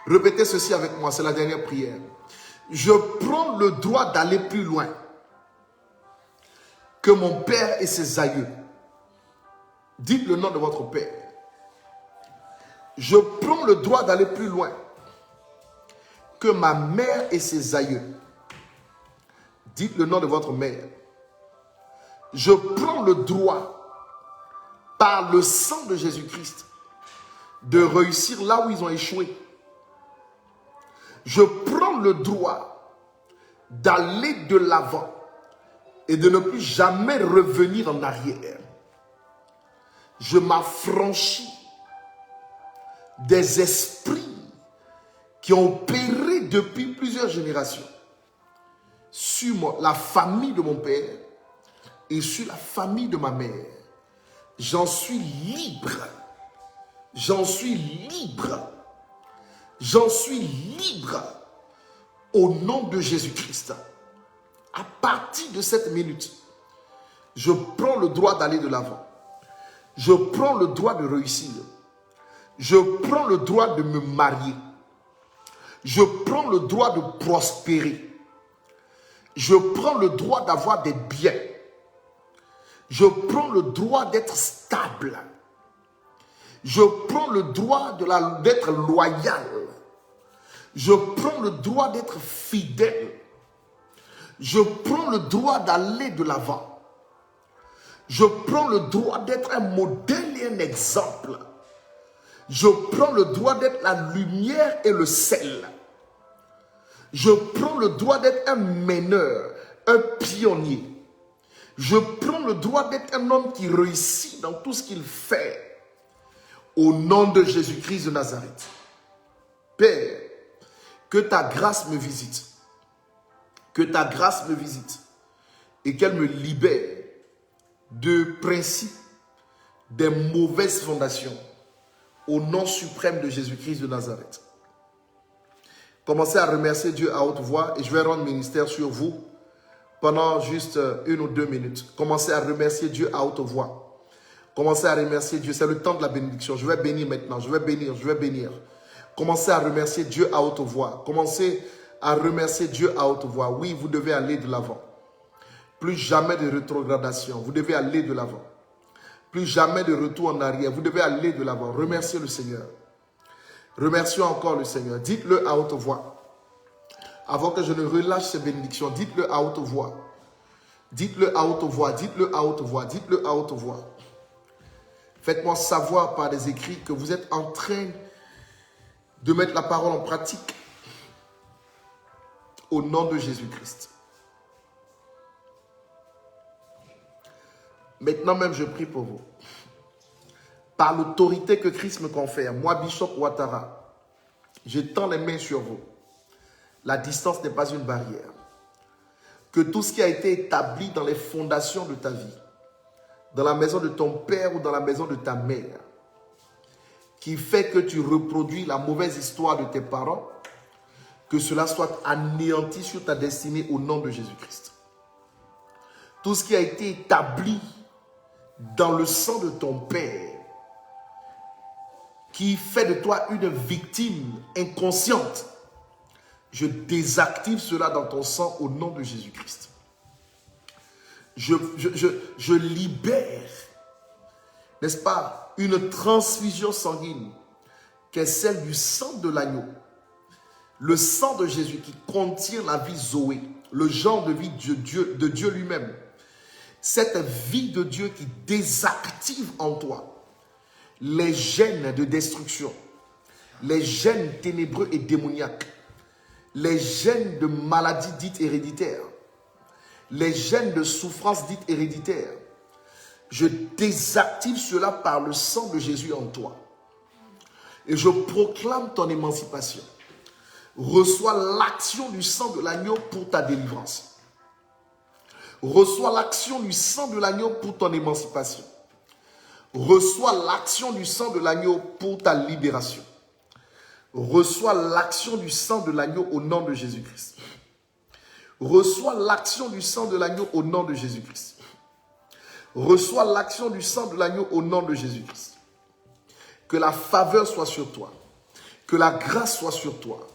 Répétez ceci avec moi, c'est la dernière prière. Je prends le droit d'aller plus loin que mon père et ses aïeux. Dites le nom de votre père. Je prends le droit d'aller plus loin que ma mère et ses aïeux. Dites le nom de votre mère. Je prends le droit par le sang de Jésus-Christ, de réussir là où ils ont échoué. Je prends le droit d'aller de l'avant et de ne plus jamais revenir en arrière. Je m'affranchis des esprits qui ont opéré depuis plusieurs générations sur la famille de mon père et sur la famille de ma mère. J'en suis libre. J'en suis libre. J'en suis libre au nom de Jésus-Christ. À partir de cette minute, je prends le droit d'aller de l'avant. Je prends le droit de réussir. Je prends le droit de me marier. Je prends le droit de prospérer. Je prends le droit d'avoir des biens. Je prends le droit d'être stable. Je prends le droit d'être loyal. Je prends le droit d'être fidèle. Je prends le droit d'aller de l'avant. Je prends le droit d'être un modèle et un exemple. Je prends le droit d'être la lumière et le sel. Je prends le droit d'être un meneur, un pionnier. Je prends le droit d'être un homme qui réussit dans tout ce qu'il fait. Au nom de Jésus-Christ de Nazareth. Père, que ta grâce me visite. Que ta grâce me visite. Et qu'elle me libère de principes, des mauvaises fondations. Au nom suprême de Jésus-Christ de Nazareth. Commencez à remercier Dieu à haute voix et je vais rendre ministère sur vous pendant juste 1 ou 2 minutes. Commencez à remercier Dieu à haute voix. Commencez à remercier Dieu. C'est le temps de la bénédiction. Je vais bénir maintenant. Je vais bénir. Je vais bénir. Commencez à remercier Dieu à haute voix. Commencez à remercier Dieu à haute voix. Oui, vous devez aller de l'avant. Plus jamais de rétrogradation. Vous devez aller de l'avant. Plus jamais de retour en arrière. Vous devez aller de l'avant. Remerciez le Seigneur. Remercions encore le Seigneur. Dites-le à haute voix. Avant que je ne relâche ces bénédictions, dites-le à haute voix. Dites-le à haute voix. Dites-le à haute voix. Dites-le à haute voix. Faites-moi savoir par des écrits que vous êtes en train de mettre la parole en pratique. Au nom de Jésus-Christ. Maintenant même, je prie pour vous. Par l'autorité que Christ me confère, moi, Bishop Ouattara, je tends les mains sur vous. La distance n'est pas une barrière. Que tout ce qui a été établi dans les fondations de ta vie, dans la maison de ton père ou dans la maison de ta mère, qui fait que tu reproduis la mauvaise histoire de tes parents, que cela soit anéanti sur ta destinée au nom de Jésus-Christ. Tout ce qui a été établi dans le sang de ton père, qui fait de toi une victime inconsciente, je désactive cela dans ton sang au nom de Jésus-Christ. Je libère, n'est-ce pas, une transfusion sanguine qui est celle du sang de l'agneau. Le sang de Jésus qui contient la vie Zoé, le genre de vie de Dieu lui-même. Cette vie de Dieu qui désactive en toi les gènes de destruction, les gènes ténébreux et démoniaques, les gènes de maladies dites héréditaires, les gènes de souffrance dites héréditaires. Je désactive cela par le sang de Jésus en toi. Et je proclame ton émancipation. Reçois l'action du sang de l'agneau pour ta délivrance. Reçois l'action du sang de l'agneau pour ton émancipation. Reçois l'action du sang de l'agneau pour ta libération. Reçois l'action du sang de l'agneau au nom de Jésus-Christ. Reçois l'action du sang de l'agneau au nom de Jésus-Christ. Reçois l'action du sang de l'agneau au nom de Jésus-Christ. Que la faveur soit sur toi. Que la grâce soit sur toi.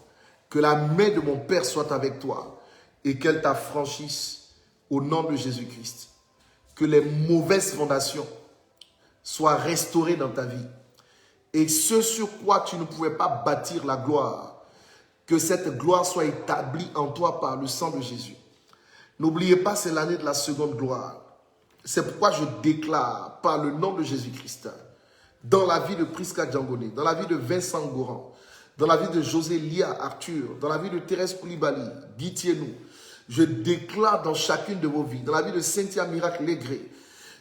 Que la main de mon Père soit avec toi. Et qu'elle t'affranchisse au nom de Jésus-Christ. Que les mauvaises fondations soient restaurées dans ta vie. Et ce sur quoi tu ne pouvais pas bâtir la gloire, que cette gloire soit établie en toi par le sang de Jésus. N'oubliez pas, c'est l'année de la seconde gloire. C'est pourquoi je déclare par le nom de Jésus-Christ, dans la vie de Priska Djangone, dans la vie de Vincent Goran, dans la vie de José Lia Arthur, dans la vie de Thérèse Koulibaly, Guy Thienou, je déclare dans chacune de vos vies, dans la vie de Cynthia Miracle Légré,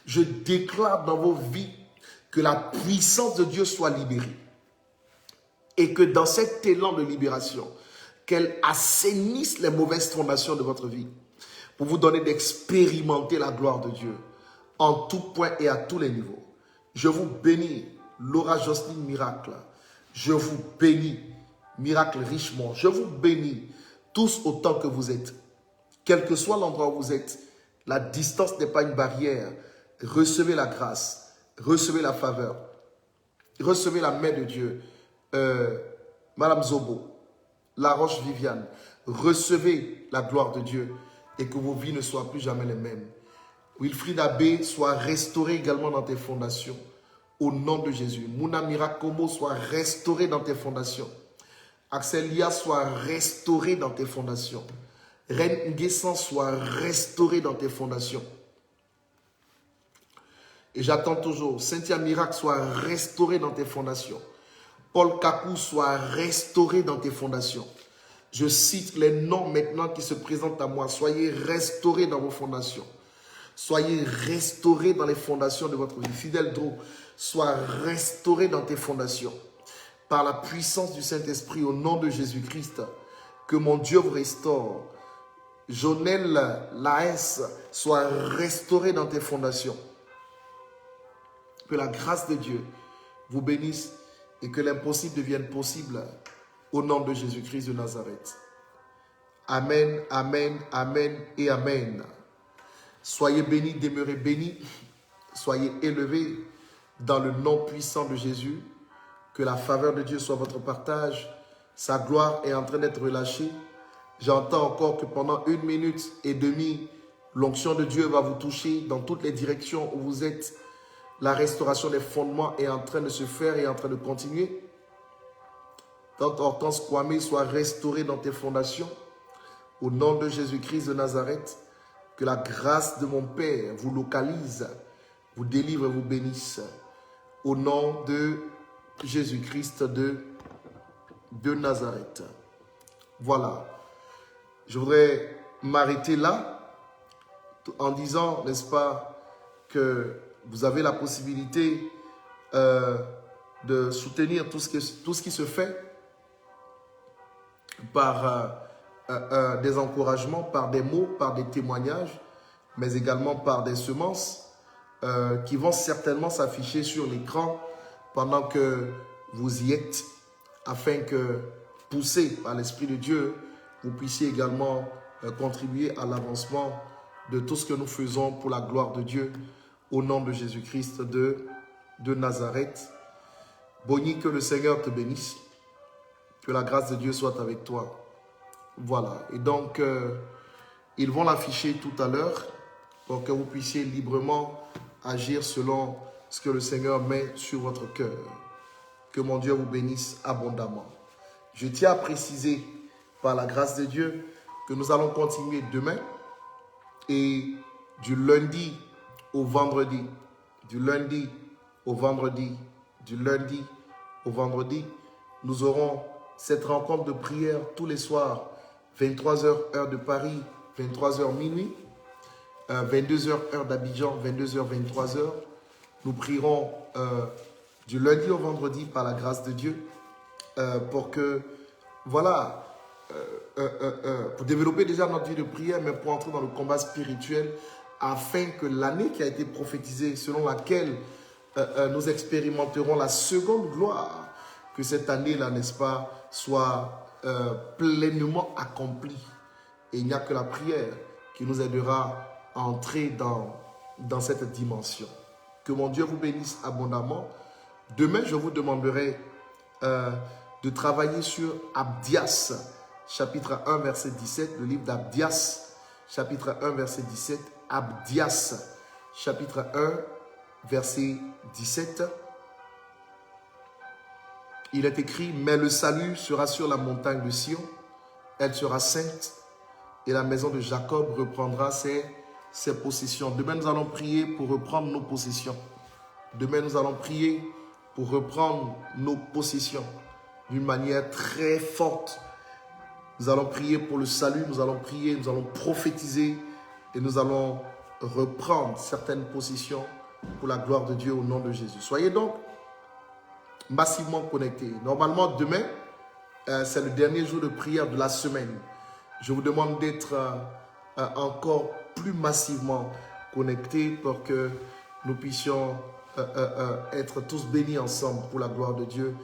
je déclare dans vos vies que la puissance de Dieu soit libérée. Et que dans cet élan de libération, qu'elle assainisse les mauvaises fondations de votre vie pour vous donner d'expérimenter la gloire de Dieu en tout point et à tous les niveaux. Je vous bénis, Laura Jocelyne Miracle. Je vous bénis, Miracle Richemont. Je vous bénis tous autant que vous êtes. Quel que soit l'endroit où vous êtes, la distance n'est pas une barrière. Recevez la grâce, recevez la faveur, recevez la main de Dieu. Madame Zobo, La Roche Viviane, recevez la gloire de Dieu et que vos vies ne soient plus jamais les mêmes. Wilfried Abbé soit restauré également dans tes fondations au nom de Jésus. Mouna Mirakomo soit restauré dans tes fondations. Axel Lia soit restauré dans tes fondations. Reine Nguessan soit restauré dans tes fondations. Et j'attends toujours, Cynthia Miracle soit restauré dans tes fondations. Paul Kakou soit restauré dans tes fondations. Je cite les noms maintenant qui se présentent à moi. Soyez restaurés dans vos fondations. Soyez restaurés dans les fondations de votre vie. Fidèle Dro, sois restauré dans tes fondations. Par la puissance du Saint-Esprit, au nom de Jésus-Christ, que mon Dieu vous restaure. Jonel Laes soit restauré dans tes fondations. Que la grâce de Dieu vous bénisse et que l'impossible devienne possible au nom de Jésus-Christ de Nazareth. Amen, amen, amen et amen. Soyez bénis, demeurez bénis, soyez élevés dans le nom puissant de Jésus. Que la faveur de Dieu soit votre partage. Sa gloire est en train d'être relâchée. J'entends encore que pendant 1 minute et demie, l'onction de Dieu va vous toucher dans toutes les directions où vous êtes. La restauration des fondements est en train de se faire et en train de continuer. Tante Hortense Kwame soit restaurée dans tes fondations. Au nom de Jésus-Christ de Nazareth, que la grâce de mon Père vous localise, vous délivre et vous bénisse. Au nom de Jésus-Christ de Nazareth. Voilà. Je voudrais m'arrêter là en disant, n'est-ce pas, que vous avez la possibilité de soutenir tout ce qui se fait par des encouragements, par des mots, par des témoignages, mais également par des semences qui vont certainement s'afficher sur l'écran pendant que vous y êtes, afin que, poussé par l'Esprit de Dieu, vous puissiez également contribuer à l'avancement de tout ce que nous faisons pour la gloire de Dieu, au nom de Jésus-Christ de Nazareth. Boni, que le Seigneur te bénisse, que la grâce de Dieu soit avec toi. Voilà, et donc, ils vont l'afficher tout à l'heure pour que vous puissiez librement agir selon ce que le Seigneur met sur votre cœur. Que mon Dieu vous bénisse abondamment. Je tiens à préciser, par la grâce de Dieu, que nous allons continuer demain et du lundi au vendredi, du lundi au vendredi, du lundi au vendredi, nous aurons cette rencontre de prière tous les soirs, 23h heure de Paris, 23h minuit, 22h heure d'Abidjan, 22h, 23h. Nous prierons du lundi au vendredi par la grâce de Dieu pour que, voilà, pour développer déjà notre vie de prière, mais pour entrer dans le combat spirituel, afin que l'année qui a été prophétisée, selon laquelle nous expérimenterons la seconde gloire, que cette année-là, n'est-ce pas, soit pleinement accomplie. Et il n'y a que la prière qui nous aidera à entrer dans cette dimension. Que mon Dieu vous bénisse abondamment. Demain, je vous demanderai de travailler sur Abdias, chapitre 1, verset 17, le livre d'Abdias, chapitre 1, verset 17, Abdias, chapitre 1, verset 17. Il est écrit, mais le salut sera sur la montagne de Sion, elle sera sainte, et la maison de Jacob reprendra ses ses possessions. Demain, nous allons prier pour reprendre nos possessions. Demain, nous allons prier pour reprendre nos possessions d'une manière très forte. Nous allons prier pour le salut, nous allons prier, nous allons prophétiser et nous allons reprendre certaines possessions pour la gloire de Dieu au nom de Jésus. Soyez donc massivement connectés. Normalement, demain, c'est le dernier jour de prière de la semaine. Je vous demande d'être encore plus massivement connectés pour que nous puissions être tous bénis ensemble pour la gloire de Dieu.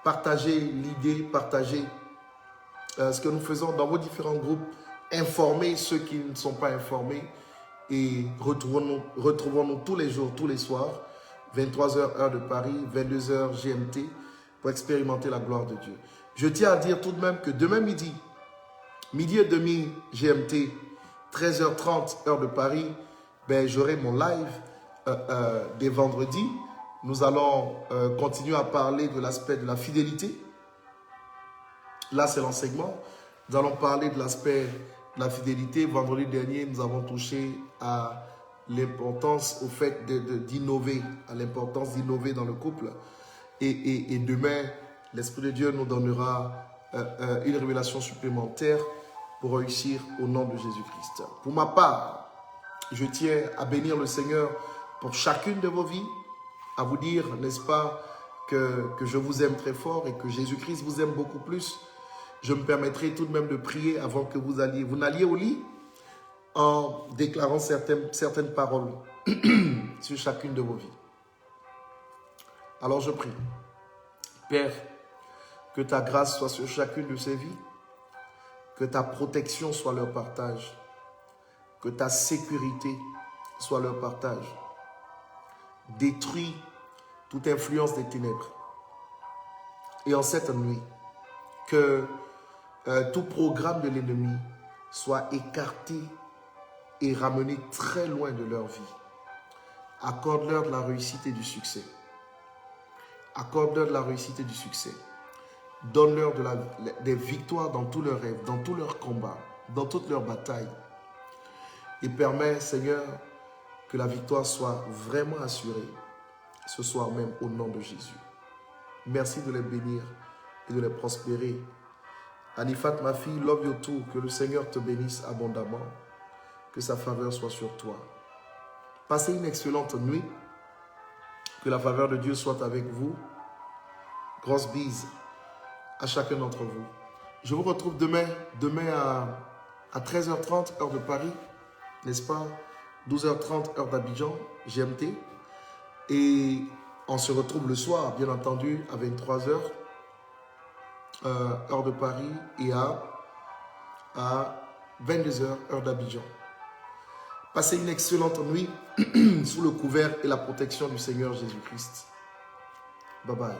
Partagez l'idée, partagez ce que nous faisons dans vos différents groupes. Informez ceux qui ne sont pas informés et retrouvons-nous tous les jours, tous les soirs, 23h heure de Paris, 22h GMT pour expérimenter la gloire de Dieu. Je tiens à dire tout de même que demain midi et demi GMT, 13h30 heure de Paris, j'aurai mon live des vendredis. Nous allons continuer à parler de l'aspect de la fidélité. Là, c'est l'enseignement. Nous allons parler de l'aspect de la fidélité. Vendredi dernier, nous avons touché à l'importance, au fait d'innover, à l'importance d'innover dans le couple. Et demain, l'Esprit de Dieu nous donnera une révélation supplémentaire pour réussir au nom de Jésus-Christ. Pour ma part, je tiens à bénir le Seigneur pour chacune de vos vies, à vous dire, n'est-ce pas, que je vous aime très fort et que Jésus-Christ vous aime beaucoup plus. Je me permettrai tout de même de prier avant que vous n'alliez au lit en déclarant certaines paroles sur chacune de vos vies. Alors je prie. Père, que ta grâce soit sur chacune de ces vies, que ta protection soit leur partage, que ta sécurité soit leur partage. Détruis toute influence des ténèbres. Et en cette nuit, que tout programme de l'ennemi soit écarté et ramené très loin de leur vie. Accorde-leur de la réussite et du succès. Accorde-leur de la réussite et du succès. Donne-leur des victoires dans tous leurs rêves, dans tous leurs combats, dans toutes leurs batailles. Et permets, Seigneur, que la victoire soit vraiment assurée ce soir même au nom de Jésus. Merci de les bénir et de les prospérer. Anifat, ma fille, love you too. Que le Seigneur te bénisse abondamment. Que sa faveur soit sur toi. Passez une excellente nuit. Que la faveur de Dieu soit avec vous. Grosse bise à chacun d'entre vous. Je vous retrouve demain à 13h30, heure de Paris, n'est-ce pas? 12h30, heure d'Abidjan, GMT. Et on se retrouve le soir, bien entendu, à 23h, heure de Paris, et à 22h, heure d'Abidjan. Passez une excellente nuit sous le couvert et la protection du Seigneur Jésus-Christ. Bye bye.